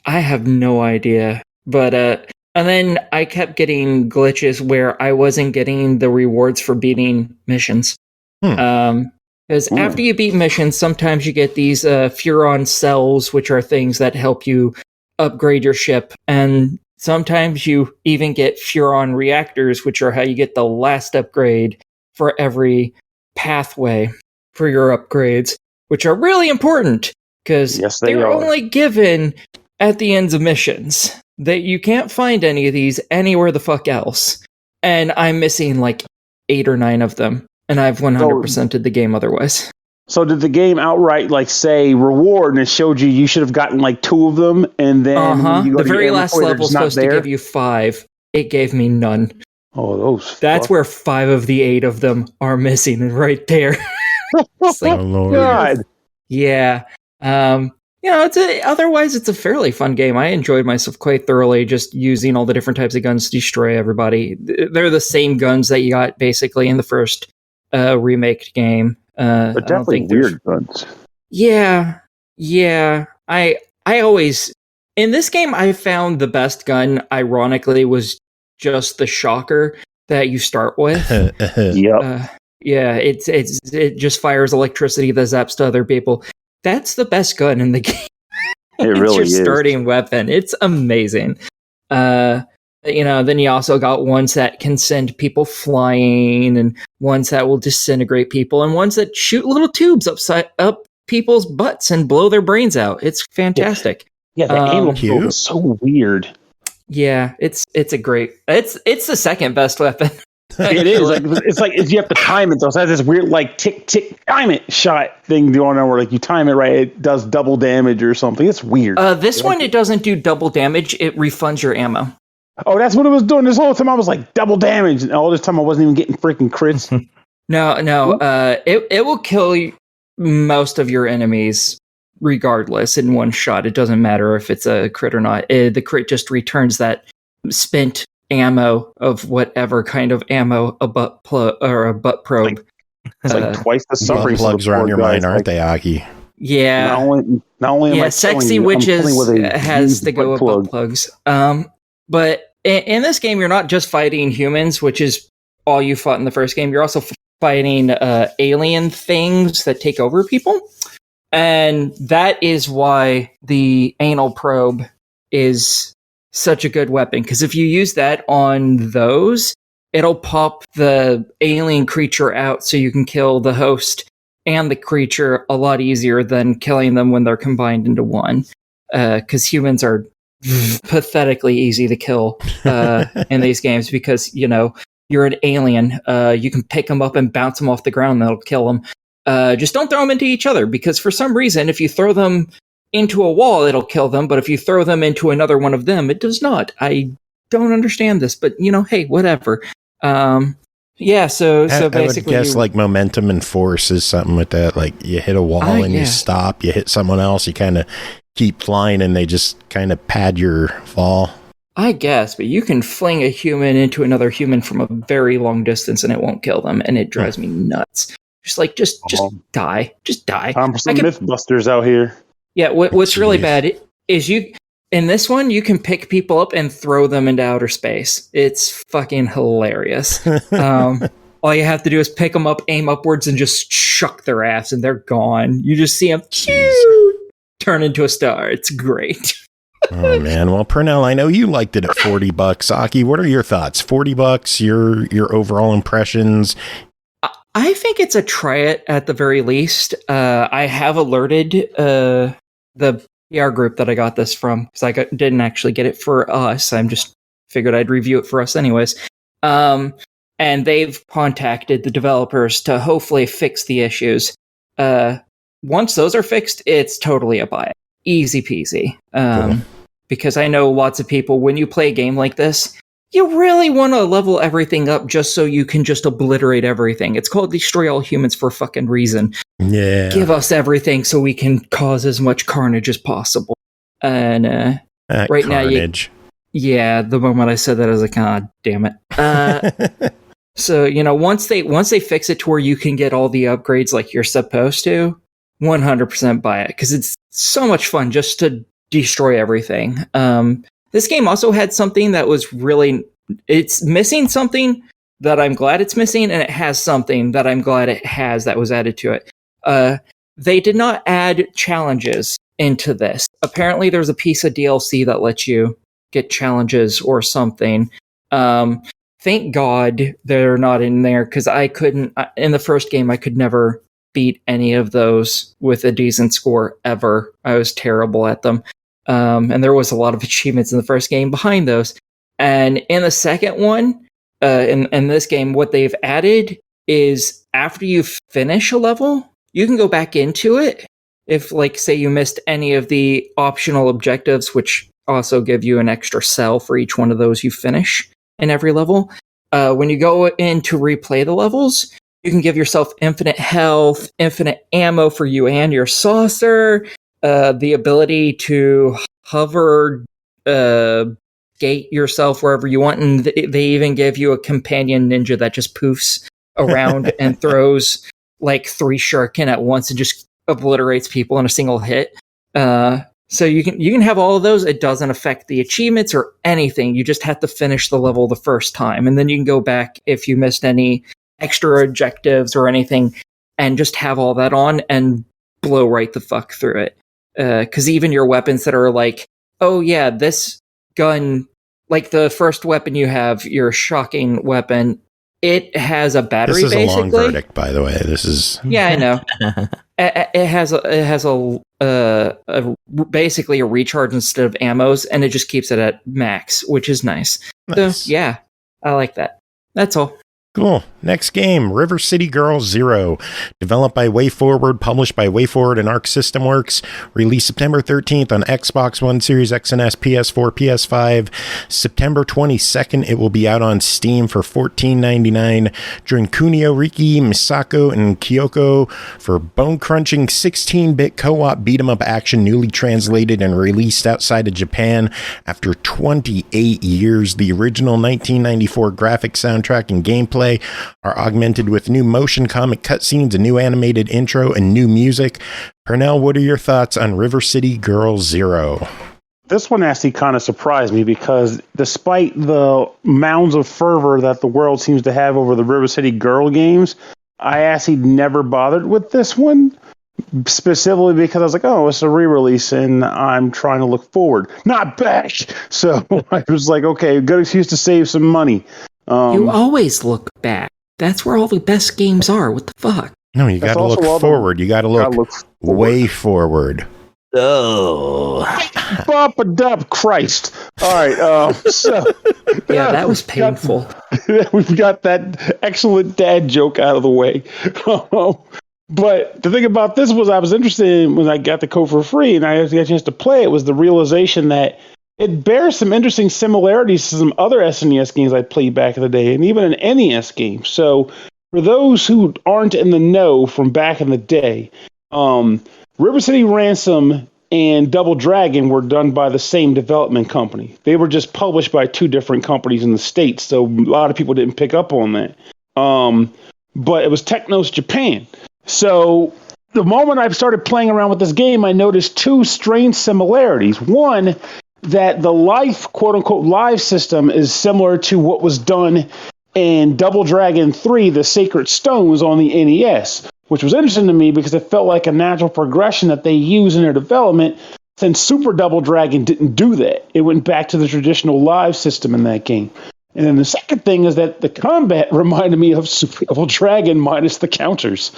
I have no idea. But and then I kept getting glitches where I wasn't getting the rewards for beating missions. Because after you beat missions, sometimes you get these Furon cells, which are things that help you upgrade your ship. And sometimes you even get Furon reactors, which are how you get the last upgrade for every pathway for your upgrades, which are really important because they're only given at the ends of missions. That you can't find any of these anywhere the fuck else. And I'm missing 8 or 9 of them. And I've 100%ed the game otherwise. So did the game outright say reward, and it showed you should have gotten 2 of them, and then you go the very last level is supposed to give you 5. It gave me none. Oh, those. That's where 5 of the 8 of them are missing, and right there. Oh, Lord. God. Yeah. Otherwise it's a fairly fun game. I enjoyed myself quite thoroughly just using all the different types of guns to destroy everybody. They're the same guns that you got basically in the first remake game. They're definitely weird guns. Yeah. I always in this game I found the best gun ironically was just the shocker that you start with. Yep. It just fires electricity that zaps to other people. That's the best gun in the game. It really is. Your starting weapon. It's amazing. Then you also got ones that can send people flying, and ones that will disintegrate people, and ones that shoot little tubes up people's butts and blow their brains out. It's fantastic. Yeah, the ammo build is so weird. Yeah, it's the second best weapon. It is it's you have to time it though. So it has this weird tick time it shot thing going on where you time it right, it does double damage or something. It's weird. This one it doesn't do double damage. It refunds your ammo. Oh, that's what it was doing this whole time. I was double damage, and all this time I wasn't even getting freaking crits. No. It will kill most of your enemies regardless in one shot. It doesn't matter if it's a crit or not. The crit just returns that spent ammo of whatever kind of ammo a butt plug or a butt probe. It's like twice the suffering. Plugs are on your mind, aren't they, Aki? Yeah. Not only am I Sexy you, Witches has to go with butt plugs. But in this game, you're not just fighting humans, which is all you fought in the first game. You're also fighting alien things that take over people. And that is why the anal probe is such a good weapon. Because if you use that on those, it'll pop the alien creature out so you can kill the host and the creature a lot easier than killing them when they're combined into one. Because humans are pathetically easy to kill in these games because, you're an alien. You can pick them up and bounce them off the ground and that'll kill them. Just don't throw them into each other because for some reason, if you throw them into a wall, it'll kill them. But if you throw them into another one of them, it does not. I don't understand this, but hey, whatever. So basically, I would guess like momentum and force is something with that. Like you hit a wall and you stop, you hit someone else, you kind of keep flying and they just kind of pad your fall. I guess, but you can fling a human into another human from a very long distance and it won't kill them, and it drives me nuts. Just die. Just die. I'm some Mythbusters out here. Yeah, what's really bad is in this one, you can pick people up and throw them into outer space. It's fucking hilarious. All you have to do is pick them up, aim upwards, and just chuck their ass, and they're gone. You just see them turn into a star. It's great. Oh, man. Well, Pernell, I know you liked it at $40. Aki, what are your thoughts? $40, your overall impressions? I think it's a try it at the very least. I have alerted the PR group that I got this from because I didn't actually get it for us. I just figured I'd review it for us anyways. And they've contacted the developers to hopefully fix the issues. Once those are fixed, it's totally a buy. Easy peasy. Cool. Because I know lots of people, when you play a game like this, you really want to level everything up just so you can just obliterate everything. It's called Destroy All Humans for a fucking reason. Yeah. Give us everything so we can cause as much carnage as possible. And right carnage. Now, the moment I said that, I was like, God damn it. So, once they fix it to where you can get all the upgrades like you're supposed to, 100% buy it. Because it's so much fun just to destroy everything. This game also had something that was it's missing something that I'm glad it's missing, and it has something that I'm glad it has that was added to it. They did not add challenges into this. Apparently there's a piece of DLC that lets you get challenges or something. Thank God they're not in there, because I couldn't, in the first game, I could never beat any of those with a decent score ever. I was terrible at them. And there was a lot of achievements in the first game behind those. And in the second one, in this game, what they've added is after you finish a level, you can go back into it. If, like, say you missed any of the optional objectives, which also give you an extra cell for each one of those you finish in every level. When you go in to replay the levels, you can give yourself infinite health, infinite ammo for you and your saucer, the ability to hover, gate yourself wherever you want, and they even give you a companion ninja that just poofs around and throws like 3 shuriken at once and just obliterates people in a single hit. So you can have all of those. It doesn't affect the achievements or anything. You just have to finish the level the first time, and then you can go back if you missed any extra objectives or anything, and just have all that on and blow right the fuck through it. Because even your weapons that are like, oh yeah, this gun, like the first weapon you have, your shocking weapon, it has a battery. This is basically. A long verdict, by the way. This is I know. It has basically a recharge instead of ammos, and it just keeps it at max, which is nice. Nice. So yeah, I like that. That's all. Cool. Next game, River City Girls 0. Developed by WayFoward, published by WayFoward and Arc System Works. Released September 13th on Xbox One, Series X and S, PS4, PS5. September 22nd, it will be out on Steam for $14.99. Join Kunio, Riki, Misako, and Kyoko for bone-crunching 16-bit co-op beat-em-up action newly translated and released outside of Japan after 28 years. The original 1994 graphic soundtrack and gameplay are augmented with new motion comic cutscenes, a new animated intro, and new music. Pernell, what are your thoughts on River City Girls 0? This one actually kind of surprised me because despite the mounds of fervor that the world seems to have over the River City Girl games, I actually never bothered with this one. Specifically because I was like, oh, it's a re-release and I'm trying to look forward, not back. So I was like, okay, good excuse to save some money. You always look back. That's where all the best games are. What the fuck? No, you got to look forward. You got to look way forward. Oh. Bop-a-dub, Christ. All right. So yeah, that was painful. We've got that excellent dad joke out of the way. But the thing about this was I was interested in when I got the code for free and I got a chance to play it was the realization that it bears some interesting similarities to some other SNES games I played back in the day, and even an NES game. So, for those who aren't in the know from back in the day, River City Ransom and Double Dragon were done by the same development company. They were just published by two different companies in the States, so a lot of people didn't pick up on that. But it was Technos Japan. So, the moment I started playing around with this game, I noticed two strange similarities. One, that the life, quote-unquote, live system is similar to what was done in Double Dragon 3, The Sacred Stones on the NES, which was interesting to me because it felt like a natural progression that they use in their development since Super Double Dragon didn't do that. It went back to the traditional live system in that game. And then the second thing is that the combat reminded me of Super Double Dragon minus the counters.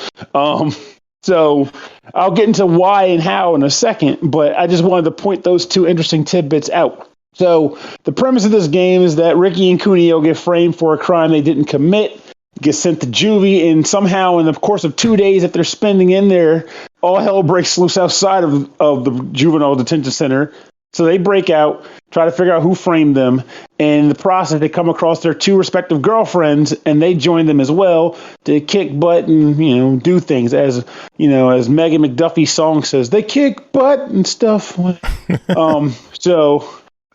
So I'll get into why and how in a second, but I just wanted to point those two interesting tidbits out. So the premise of this game is that Ricky and Kunio get framed for a crime they didn't commit, get sent to juvie, and somehow in the course of 2 days that they're spending in there, all hell breaks loose outside of the juvenile detention center. So they break out, try to figure out who framed them, and in the process they come across their two respective girlfriends, and they join them as well to kick butt and do things as Megan McDuffie's song says, they kick butt and stuff.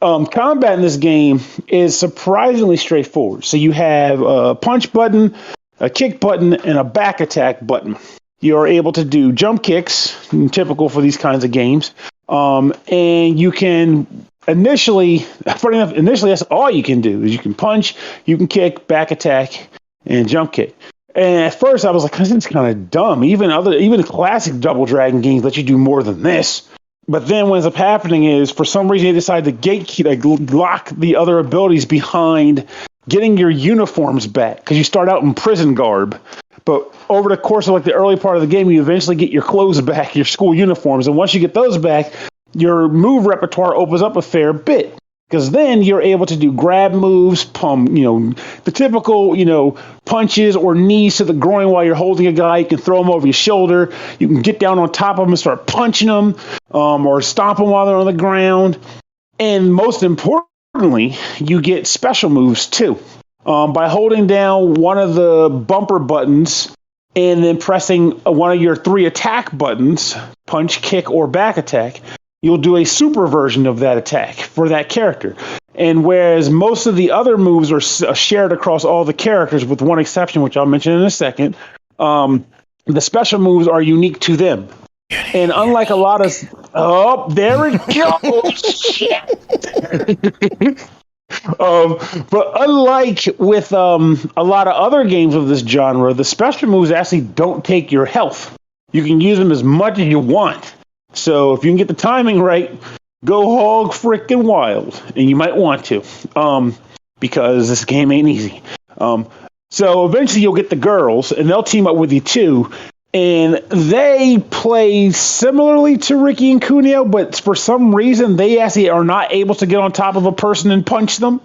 Combat in this game is surprisingly straightforward. So you have a punch button, a kick button, and a back attack button. You are able to do jump kicks, typical for these kinds of games. And you can initially that's all you can do is you can punch, you can kick, back attack, and jump kick. And at first I was like, this is kind of dumb. Even the classic Double Dragon games let you do more than this. But then what ends up happening is for some reason they decide to gatekeep, lock the other abilities behind getting your uniforms back because you start out in prison garb. But over the course of the early part of the game, you eventually get your clothes back, your school uniforms. And once you get those back, your move repertoire opens up a fair bit. Because then you're able to do grab moves, the typical, punches or knees to the groin while you're holding a guy. You can throw him over your shoulder. You can get down on top of him and start punching them or stomp them while they're on the ground. And most importantly, you get special moves too. By holding down one of the bumper buttons and then pressing one of your 3 attack buttons, punch, kick, or back attack, you'll do a super version of that attack for that character. And whereas most of the other moves are shared across all the characters, with one exception, which I'll mention in a second, the special moves are unique to them. And unlike a lot of... Oh, there it goes! Shit! But unlike with a lot of other games of this genre, the special moves actually don't take your health. You can use them as much as you want. So if you can get the timing right, go hog frickin' wild. And you might want to, because this game ain't easy. So eventually you'll get the girls, and they'll team up with you too. And they play similarly to Ricky and Kunio, but for some reason they actually are not able to get on top of a person and punch them.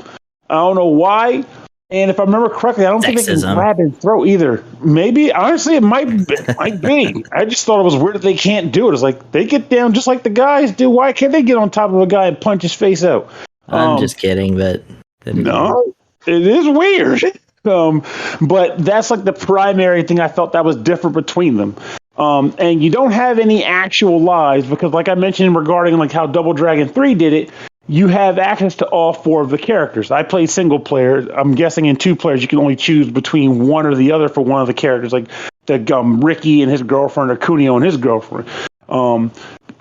I don't know why. And if I remember correctly, I don't think they can grab and throw either. Maybe, honestly, it might be. I just thought it was weird that they can't do it. It's like, they get down just like the guys do. Why can't they get on top of a guy and punch his face out? I'm just kidding, but... No, it is weird. But that's like the primary thing I felt that was different between them. And you don't have any actual lives because, like I mentioned regarding like how Double Dragon 3 did it, you have access to all 4 of the characters. I played single player. I'm guessing in 2 players you can only choose between one or the other for one of the characters, like the Ricky and his girlfriend or Kunio and his girlfriend. And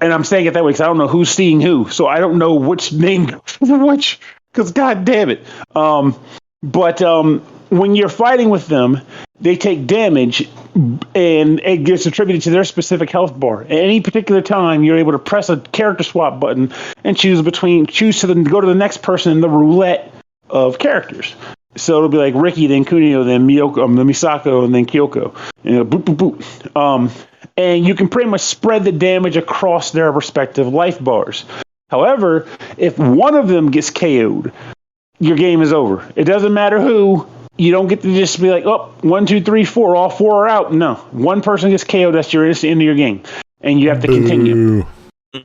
I'm saying it that way because I don't know who's seeing who, so I don't know which name goes for which. Because god damn it. But when you're fighting with them, they take damage, and it gets attributed to their specific health bar. At any particular time, you're able to press a character swap button and go to the next person in the roulette of characters. So it'll be like Ricky, then Kunio, then Misako, and then Kyoko. Boop, boop, boop. And you can pretty much spread the damage across their respective life bars. However, if one of them gets KO'd, your game is over. It doesn't matter who. You don't get to just be like, 1, 2, 3, 4, all 4 are out. No, one person gets KO'd, that's your instant into your game, and you have to continue.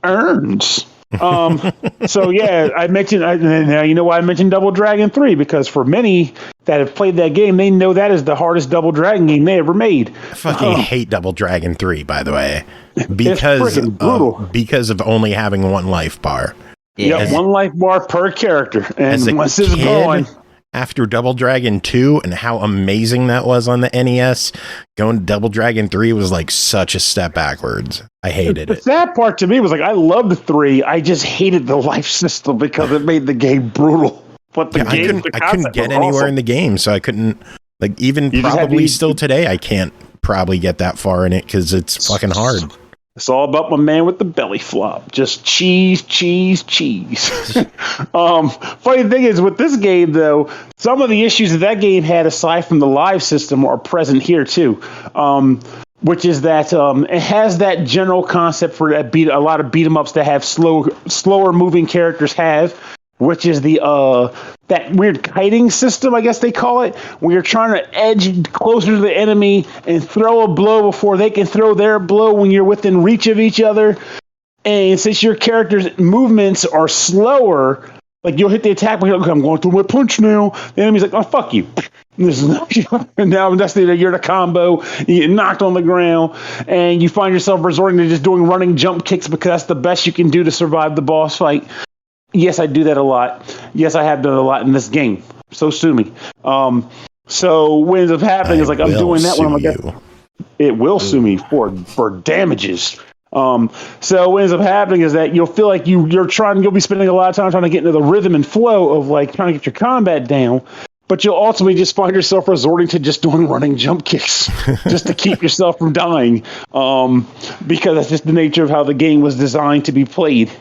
Earns. So yeah, I mentioned. Now you know why I mentioned Double Dragon 3, because for many that have played that game, they know that is the hardest Double Dragon game they ever made. I fucking hate Double Dragon 3, by the way, because of only having one life bar. Yeah, one life bar per character, and once it's gone. After Double Dragon 2 and how amazing that was on the NES, going to Double Dragon 3 was like such a step backwards. I hated it. The sad part to me was like, I loved 3. I just hated the life system because it made the game brutal. But the game, I couldn't get anywhere in the game, so I couldn't, like, even probably still today, I can't probably get that far in it because it's fucking hard. It's all about my man with the belly flop. Just cheese, cheese, cheese. Funny thing is, with this game, though, some of the issues that game had, aside from the live system, are present here, too. Which is that it has that general concept for a lot of beat-em-ups that have slower moving characters have, which is that weird kiting system, I guess they call it, where you're trying to edge closer to the enemy and throw a blow before they can throw their blow when you're within reach of each other. And since your character's movements are slower, like you'll hit the attack, but you're like, I'm going through my punch now. The enemy's like, oh, fuck you. And now you're in a combo, you get knocked on the ground, and you find yourself resorting to just doing running jump kicks because that's the best you can do to survive the boss fight. Yes, I do that a lot. Yes, I have done it a lot in this game. So sue me. So what ends up happening is like I'm doing that when I'm like, it will sue me for damages. So what ends up happening is that you'll feel like you'll be spending a lot of time trying to get into the rhythm and flow of like trying to get your combat down, but you'll ultimately just find yourself resorting to just doing running jump kicks just to keep yourself from dying. Because that's just the nature of how the game was designed to be played.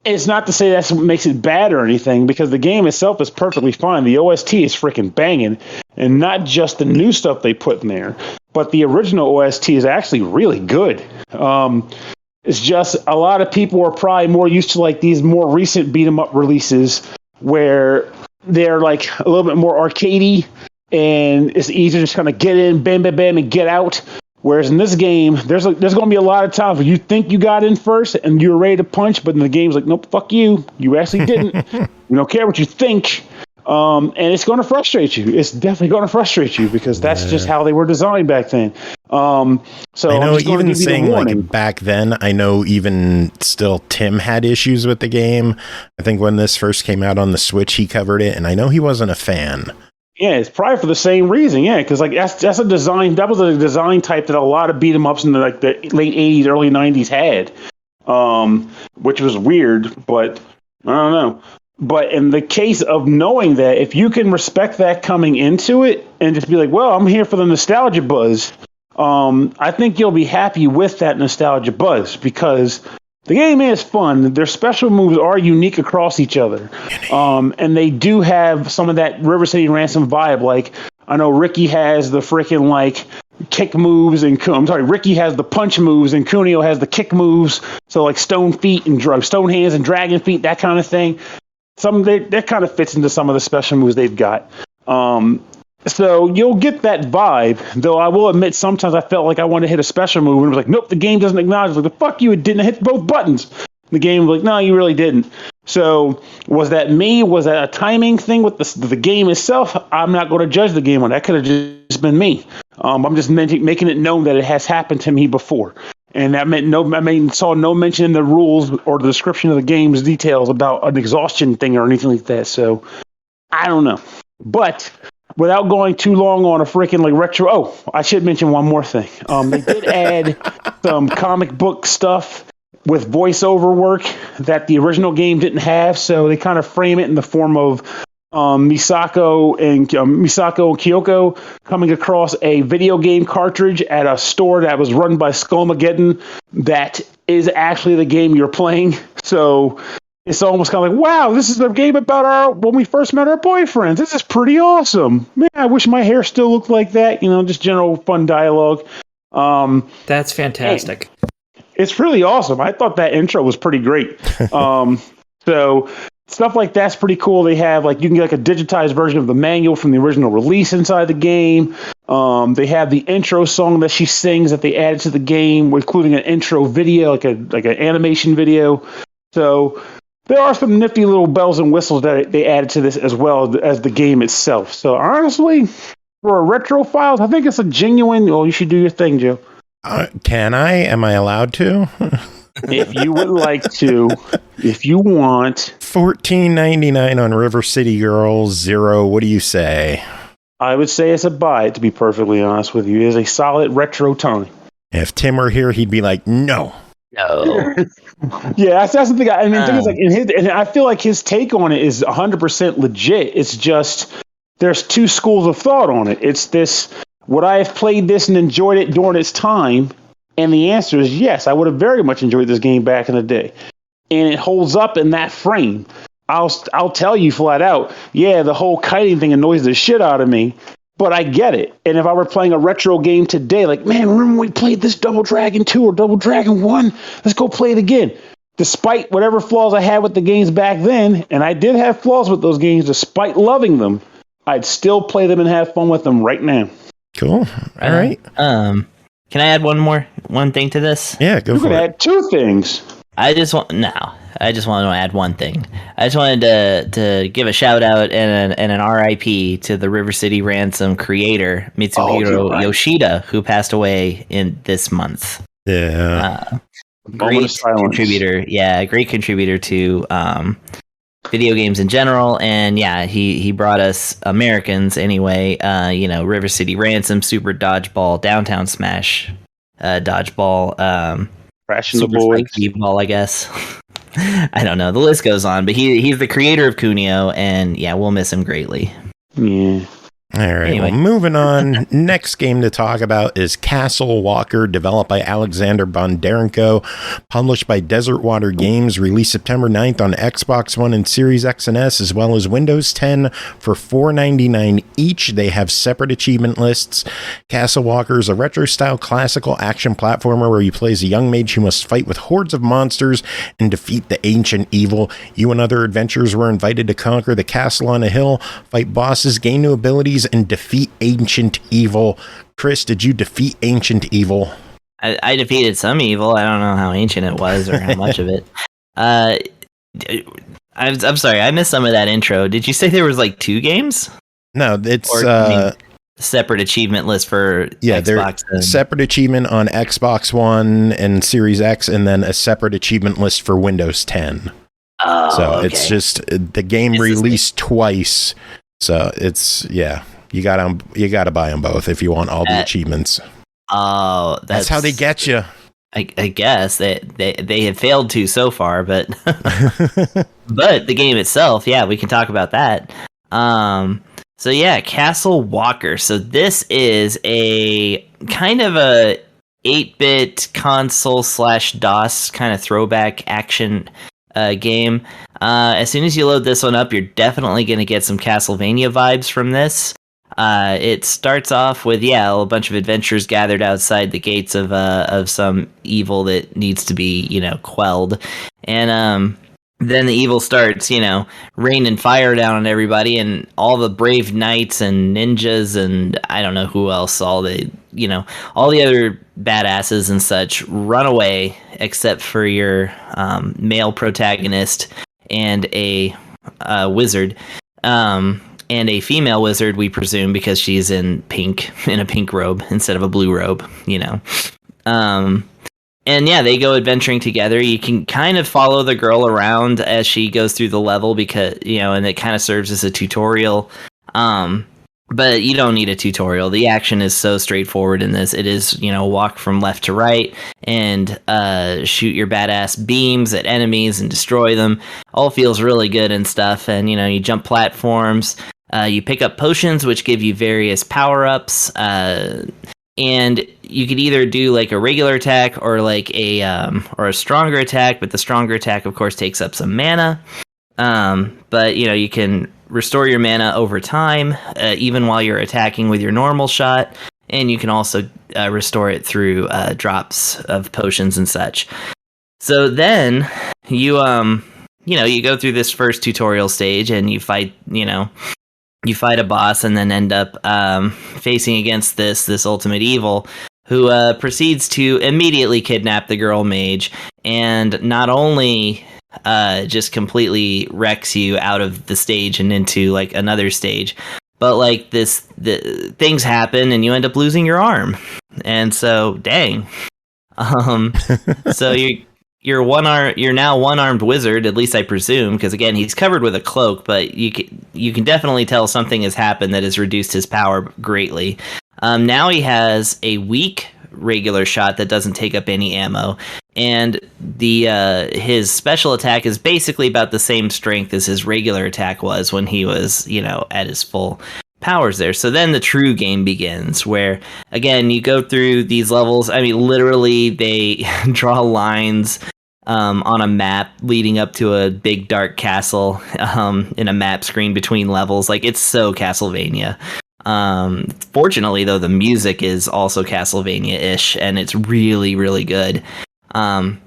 It's not to say that's what makes it bad or anything, because the game itself is perfectly fine. The OST is freaking banging, and not just the new stuff they put in there, but the original OST is actually really good. It's just a lot of people are probably more used to like these more recent beat 'em up releases where they're like a little bit more arcadey, and it's easier to just kind of get in, bam, bam, bam, and get out. Whereas in this game, there's going to be a lot of times where you think you got in first and you're ready to punch, but then the game's like, nope, fuck you. You actually didn't. We don't care what you think. And it's going to frustrate you. It's definitely going to frustrate you because that's just how they were designed back then. So I know even saying like back then, I know even still Tim had issues with the game. I think when this first came out on the Switch, he covered it, and I know he wasn't a fan. Yeah, it's probably for the same reason. Yeah, because like that's a design. That was a design type that a lot of beat 'em ups in the late '80s, early '90s had, which was weird. But I don't know. But in the case of knowing that, if you can respect that coming into it and just be like, well, I'm here for the nostalgia buzz, I think you'll be happy with that nostalgia buzz because the game is fun. Their special moves are unique across each other. And they do have some of that River City Ransom vibe. Like, I know Ricky has the freaking, like, kick moves, and Ricky has the punch moves, and Kunio has the kick moves. So, like, stone feet and stone hands and dragon feet, that kind of thing. That kind of fits into some of the special moves they've got. So you'll get that vibe, though I will admit sometimes I felt like I wanted to hit a special move and it was like, nope, the game doesn't acknowledge it. Like, the fuck you, it didn't hit both buttons. The game was like, no, you really didn't. So was that me? Was that a timing thing with the game itself? I'm not going to judge the game on that. Could have just been me. I'm just making it known that it has happened to me before. And that meant saw no mention in the rules or the description of the game's details about an exhaustion thing or anything like that. So I don't know. But without going too long on a freaking like retro, I should mention one more thing. They did add some comic book stuff with voiceover work that the original game didn't have. So they kind of frame it in the form of Misako and Kyoko coming across a video game cartridge at a store that was run by Skullmageddon that is actually the game you're playing. So it's almost kind of like, wow, this is a game about when we first met our boyfriends. This is pretty awesome. Man, I wish my hair still looked like that. Just general fun dialogue. That's fantastic. It's really awesome. I thought that intro was pretty great. So stuff like that's pretty cool. They have you can get a digitized version of the manual from the original release inside the game. They have the intro song that she sings that they added to the game, including an intro video, like an animation video. So there are some nifty little bells and whistles that they added to this as well as the game itself. So honestly, for a retro files, I think it's a genuine. Well, you should do your thing, Joe. Can I? Am I allowed to? If you would like to, if you want. $14.99 on River City Girls 0. What do you say? I would say it's a buy, to be perfectly honest with you. It is a solid retro time. If Tim were here, he'd be like, no. No. Yeah, that's the thing. I mean, the thing is, and I feel like his take on it is 100% legit. It's just there's two schools of thought on it. It's this: would I have played this and enjoyed it during its time? And the answer is yes. I would have very much enjoyed this game back in the day, and it holds up in that frame. I'll tell you flat out. Yeah, the whole kiting thing annoys the shit out of me. But I get it. And if I were playing a retro game today, like, man, remember when we played this Double Dragon 2 or Double Dragon 1? Let's go play it again. Despite whatever flaws I had with the games back then, and I did have flaws with those games despite loving them, I'd still play them and have fun with them right now. Cool. All right. Can I add one thing to this? Yeah, go for it. Add two things. I just want to add one thing. I just wanted to give a shout out and an RIP to the River City Ransom creator Mitsuhiro Yoshida, who passed away in this month. Yeah, great contributor. Yeah, great contributor to video games in general, and yeah, he brought us Americans anyway. River City Ransom, Super Dodgeball, Downtown Smash, Dodgeball. Crashing the Super boys. Ball, I guess. I don't know. The list goes on, but he's the creator of Kunio, and yeah, we'll miss him greatly. Yeah. All right, Anyway. well, moving on. Next game to talk about is Castle Walker, developed by Alexandr Bondarenko, published by Desert Water Games, released September 9th on Xbox One and Series X and S, as well as Windows 10 for $4.99 each. They have separate achievement lists. Castle Walker is a retro-style classical action platformer where you play as a young mage who must fight with hordes of monsters and defeat the ancient evil. You and other adventurers were invited to conquer the castle on a hill, fight bosses, gain new abilities, and defeat ancient evil. Chris, did you defeat ancient evil? I defeated some evil. I don't know how ancient it was or how much of it. I'm sorry, I missed some of that intro. Did you say there was like two games? No, it's separate achievement list for Xbox. There's separate achievement on Xbox One and Series X, and then a separate achievement list for Windows 10. Oh, so okay. it's just the game released twice. So it's you gotta buy them both if you want all the achievements. Oh, that's how they get you. I guess they have failed to so far, but but the game itself, yeah, we can talk about that. So yeah, Castle Walker. So this is a kind of a 8-bit console / DOS kind of throwback action game. As soon as you load this one up, you're definitely going to get some Castlevania vibes from this. It starts off with a bunch of adventurers gathered outside the gates of some evil that needs to be quelled, and then the evil starts, raining fire down on everybody, and all the brave knights and ninjas and I don't know who else, all the other badasses and such run away, except for your male protagonist and a wizard, and a female wizard, we presume, because she's in a pink robe instead of a blue robe, And yeah, they go adventuring together. You can kind of follow the girl around as she goes through the level because, and it kind of serves as a tutorial. But you don't need a tutorial. The action is so straightforward in this. It is, walk from left to right and shoot your badass beams at enemies and destroy them. All feels really good and stuff. And, you jump platforms. You pick up potions, which give you various power-ups. And you could either do like a regular attack or like a stronger attack, but the stronger attack, of course, takes up some mana. But you can restore your mana over time, even while you're attacking with your normal shot, and you can also restore it through drops of potions and such. So then you go through this first tutorial stage and you fight a boss and then end up facing against this ultimate evil who proceeds to immediately kidnap the girl mage and not only just completely wrecks you out of the stage and into like another stage, but like the things happen and you end up losing your arm. And so, dang. So you're now one-armed wizard, at least I presume, because again, he's covered with a cloak, but you can definitely tell something has happened that has reduced his power greatly. Now he has a weak regular shot that doesn't take up any ammo, and his special attack is basically about the same strength as his regular attack was when he was, at his full powers there. So then the true game begins, where again you go through these levels. I mean, literally they draw lines on a map leading up to a big dark castle in a map screen between levels. Like, it's so Castlevania. Fortunately, though, the music is also Castlevania-ish, and it's really, really good. But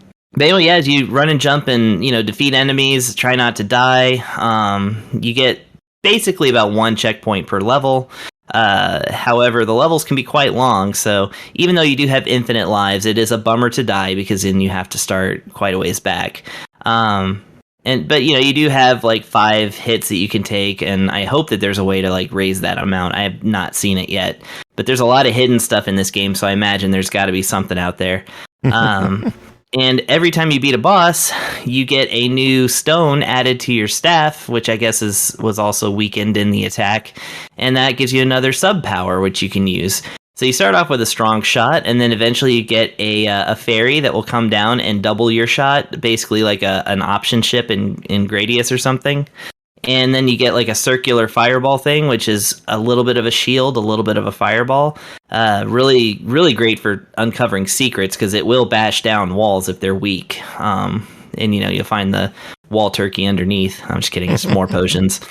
anyway, yeah, as you run and jump and, defeat enemies, try not to die, you get basically about one checkpoint per level. However, the levels can be quite long, so even though you do have infinite lives, it is a bummer to die because then you have to start quite a ways back. But you do have like 5 hits that you can take, and I hope that there's a way to like raise that amount. I have not seen it yet, but there's a lot of hidden stuff in this game, so I imagine there's got to be something out there. And every time you beat a boss, you get a new stone added to your staff, which I guess was also weakened in the attack, and that gives you another sub power which you can use. So you start off with a strong shot, and then eventually you get a fairy that will come down and double your shot, basically like an option ship in Gradius or something. And then you get like a circular fireball thing, which is a little bit of a shield, a little bit of a fireball. Really, really great for uncovering secrets because it will bash down walls if they're weak. And you'll find the wall turkey underneath. I'm just kidding. It's more potions.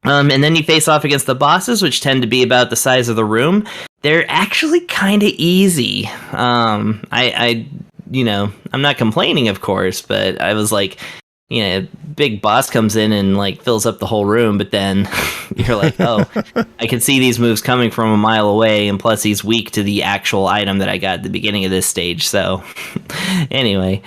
And then you face off against the bosses, which tend to be about the size of the room. They're actually kind of easy. I'm not complaining, of course, but I was like, big boss comes in and like fills up the whole room, but then you're like, oh, I can see these moves coming from a mile away, and plus he's weak to the actual item that I got at the beginning of this stage. So anyway,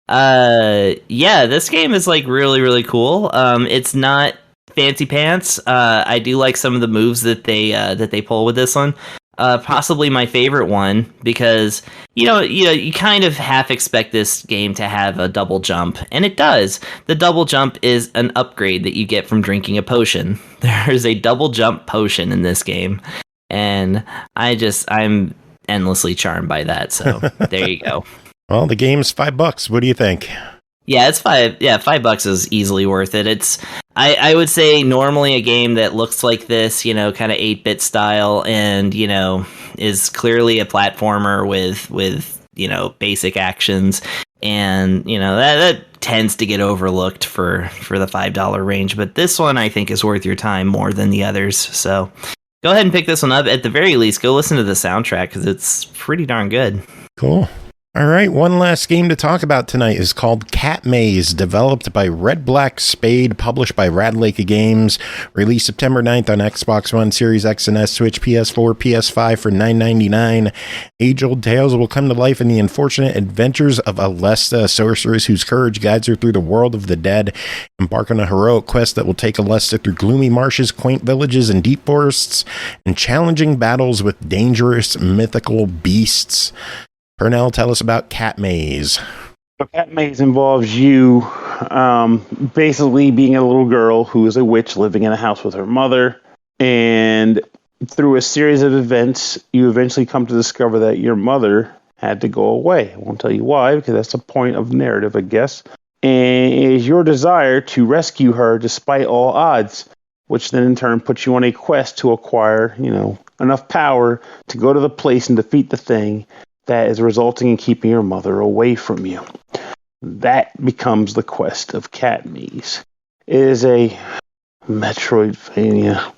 this game is like really, really cool. It's not fancy pants. I do like some of the moves that they pull with this one. Possibly my favorite one because you kind of half expect this game to have a double jump, and it does. The double jump is an upgrade that you get from drinking a potion. There's a double jump potion in this game, and I'm endlessly charmed by that. So there you go. Well, the game's $5. What do you think? Yeah, it's $5. Yeah, $5 is easily worth it. It's I would say normally a game that looks like this, kind of 8-bit style, and is clearly a platformer with basic actions, and that tends to get overlooked for the $5 range. But this one I think is worth your time more than the others. So go ahead and pick this one up. At the very least, go listen to the soundtrack because it's pretty darn good. Cool. All right, one last game to talk about tonight is called Catmaze, developed by Redblack, Spade, published by Ratalaika Games, released September 9th on Xbox One, Series X and S, Switch, PS4, PS5 for $9.99. Age-old tales will come to life in the unfortunate adventures of Alesta, a sorceress whose courage guides her through the world of the dead. Embark on a heroic quest that will take Alesta through gloomy marshes, quaint villages, and deep forests, and challenging battles with dangerous mythical beasts. Pernell, tell us about Catmaze. Catmaze involves you basically being a little girl who is a witch living in a house with her mother. And through a series of events, you eventually come to discover that your mother had to go away. I won't tell you why, because that's the point of narrative, I guess. And it is your desire to rescue her despite all odds, which then in turn puts you on a quest to acquire, enough power to go to the place and defeat the thing that is resulting in keeping your mother away from you. That becomes the quest of Catmaze. It is a Metroidvania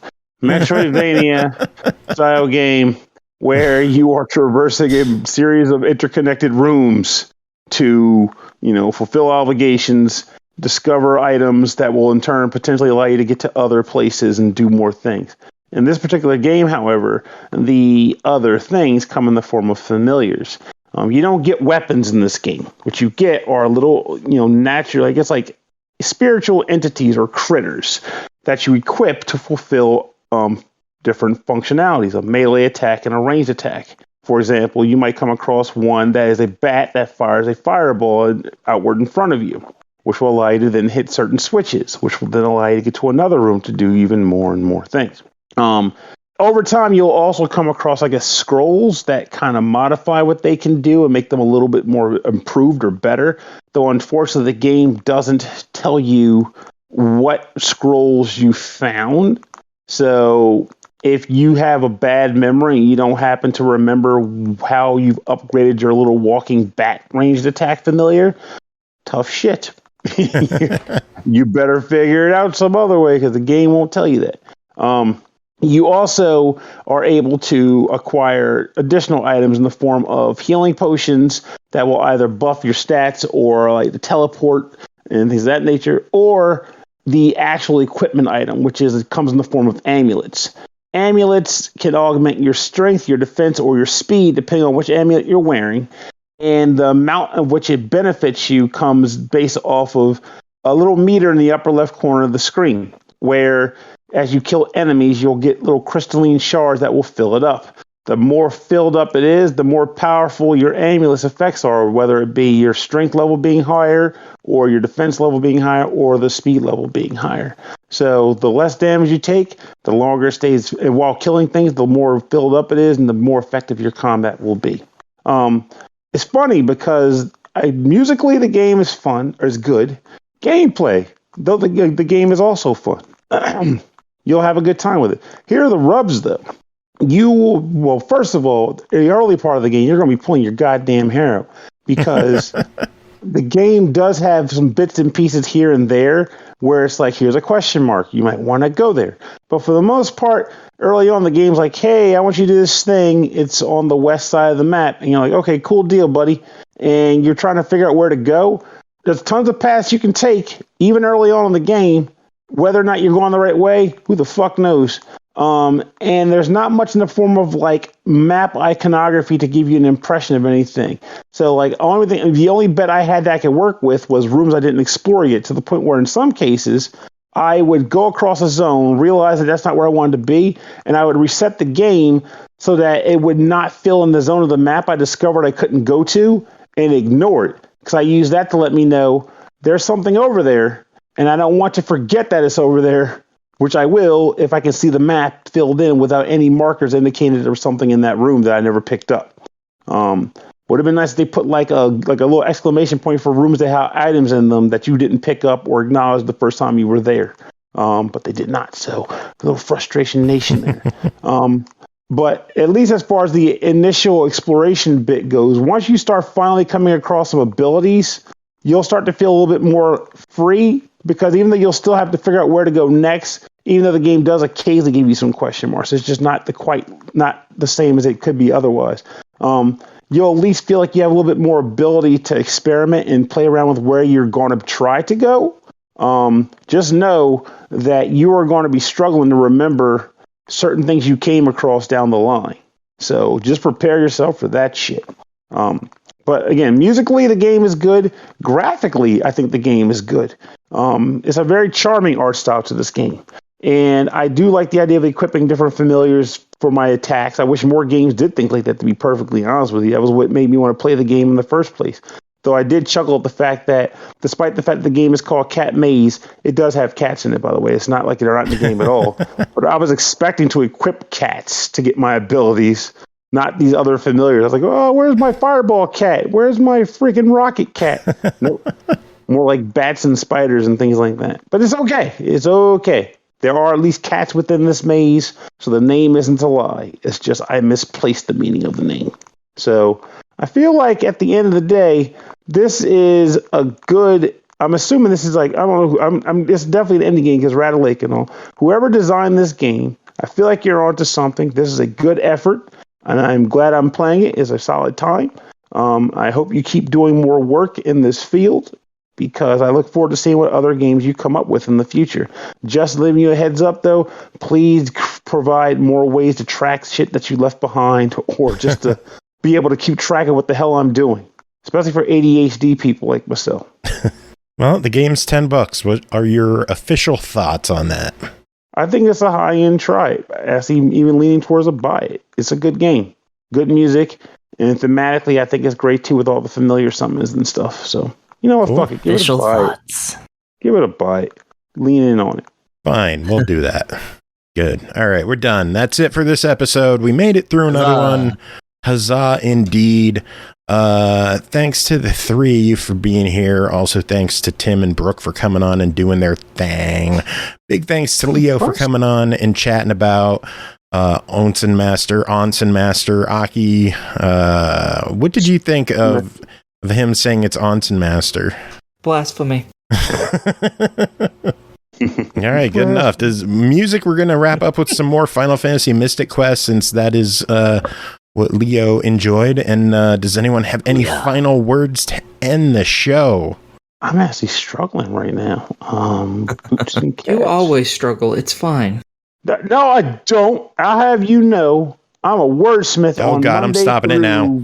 style game where you are traversing a series of interconnected rooms to, fulfill obligations, discover items that will in turn potentially allow you to get to other places and do more things. In this particular game, however, the other things come in the form of familiars. You don't get weapons in this game. What you get are little, natural, I guess like spiritual entities or critters that you equip to fulfill different functionalities, a melee attack and a ranged attack. For example, you might come across one that is a bat that fires a fireball outward in front of you, which will allow you to then hit certain switches, which will then allow you to get to another room to do even more and more things. Over time, you'll also come across, scrolls that kind of modify what they can do and make them a little bit more improved or better. Though, unfortunately, the game doesn't tell you what scrolls you found. So, if you have a bad memory and you don't happen to remember how you've upgraded your little walking bat ranged attack familiar, tough shit. You better figure it out some other way because the game won't tell you that. You also are able to acquire additional items in the form of healing potions that will either buff your stats or like the teleport and things of that nature, or the actual equipment item, which comes in the form of amulets. Amulets can augment your strength, your defense, or your speed, depending on which amulet you're wearing. And the amount of which it benefits you comes based off of a little meter in the upper left corner of the screen, where as you kill enemies, you'll get little crystalline shards that will fill it up. The more filled up it is, the more powerful your amulet's effects are, whether it be your strength level being higher, or your defense level being higher, or the speed level being higher. So the less damage you take, the longer it stays. And while killing things, the more filled up it is, and the more effective your combat will be. It's funny because musically the game is fun, or is good. Gameplay, though the game is also fun. You'll have a good time with it. Here are the rubs, though. First of all, in the early part of the game, you're going to be pulling your goddamn hair out because the game does have some bits and pieces here and there where it's like, here's a question mark. You might want to go there. But for the most part, early on, the game's like, hey, I want you to do this thing. It's on the west side of the map. And you're like, okay, cool deal, buddy. And you're trying to figure out where to go. There's tons of paths you can take, even early on in the game. Whether or not you're going the right way, who the fuck knows? And there's not much in the form of map iconography to give you an impression of anything. So the only bet I had that I could work with was rooms I didn't explore yet, to the point where in some cases I would go across a zone, realize that that's not where I wanted to be, and I would reset the game so that it would not fill in the zone of the map I discovered I couldn't go to, and ignore it. Because I use that to let me know there's something over there. And I don't want to forget that it's over there, which I will if I can see the map filled in without any markers indicating there was something in that room that I never picked up. Would have been nice if they put a little exclamation point for rooms that have items in them that you didn't pick up or acknowledge the first time you were there. But they did not. So a little frustration nation there. But at least as far as the initial exploration bit goes, once you start finally coming across some abilities, you'll start to feel a little bit more free. Because even though you'll still have to figure out where to go next, even though the game does occasionally give you some question marks, it's just not the same as it could be otherwise. you'll at least feel like you have a little bit more ability to experiment and play around with where you're going to try to go. Just know that you are going to be struggling to remember certain things you came across down the line. So just prepare yourself for that shit. But again, musically, the game is good. Graphically, I think the game is good. It's a very charming art style to this game. And I do like the idea of equipping different familiars for my attacks. I wish more games did think like that, to be perfectly honest with you. That was what made me want to play the game in the first place. Though I did chuckle at the fact that, despite the fact that the game is called Catmaze, it does have cats in it, by the way. It's not like they're not in the game at all. But I was expecting to equip cats to get my abilities, not these other familiars. I was like, oh, where's my fireball cat? Where's my freaking rocket cat? Nope. More like bats and spiders and things like that. But it's okay. It's okay. There are at least cats within this maze, so the name isn't a lie. It's just I misplaced the meaning of the name. So I feel like at the end of the day, this is a good. I'm assuming this is like, I don't know. It's definitely an indie game because Ratalaika and all. Whoever designed this game, I feel like you're onto something. This is a good effort, and I'm glad I'm playing it. It's a solid time. I hope you keep doing more work in this field, because I look forward to seeing what other games you come up with in the future. Just leaving you a heads up, though, please provide more ways to track shit that you left behind, or just to be able to keep track of what the hell I'm doing, especially for ADHD people like myself. Well, the game's $10. What are your official thoughts on that? I think it's a high-end try. I'm even leaning towards a buy it. It's a good game, good music, and thematically, I think it's great, too, with all the familiar summons and stuff, so... You know what? Fuck it. Give Official it a buy. thoughts. Give it a buy. Lean in on it. Fine, we'll do that. Good. All right, we're done. That's it for this episode. We made it through another one. Huzzah, indeed. Thanks to the three of you for being here. Also, thanks to Tim and Brooke for coming on and doing their thing. Big thanks to Leo for coming on and chatting about Onsen Master, Aki. What did you think of him saying it's Onsen Master? Blasphemy. All right, good enough. Does music, we're going to wrap up with some more Final Fantasy Mystic Quest, since that is what Leo enjoyed. And does anyone have any final words to end the show? I'm actually struggling right now. You always struggle. It's fine. No, I don't. I'll have you know, I'm a wordsmith. Oh, God, Monday I'm stopping it now.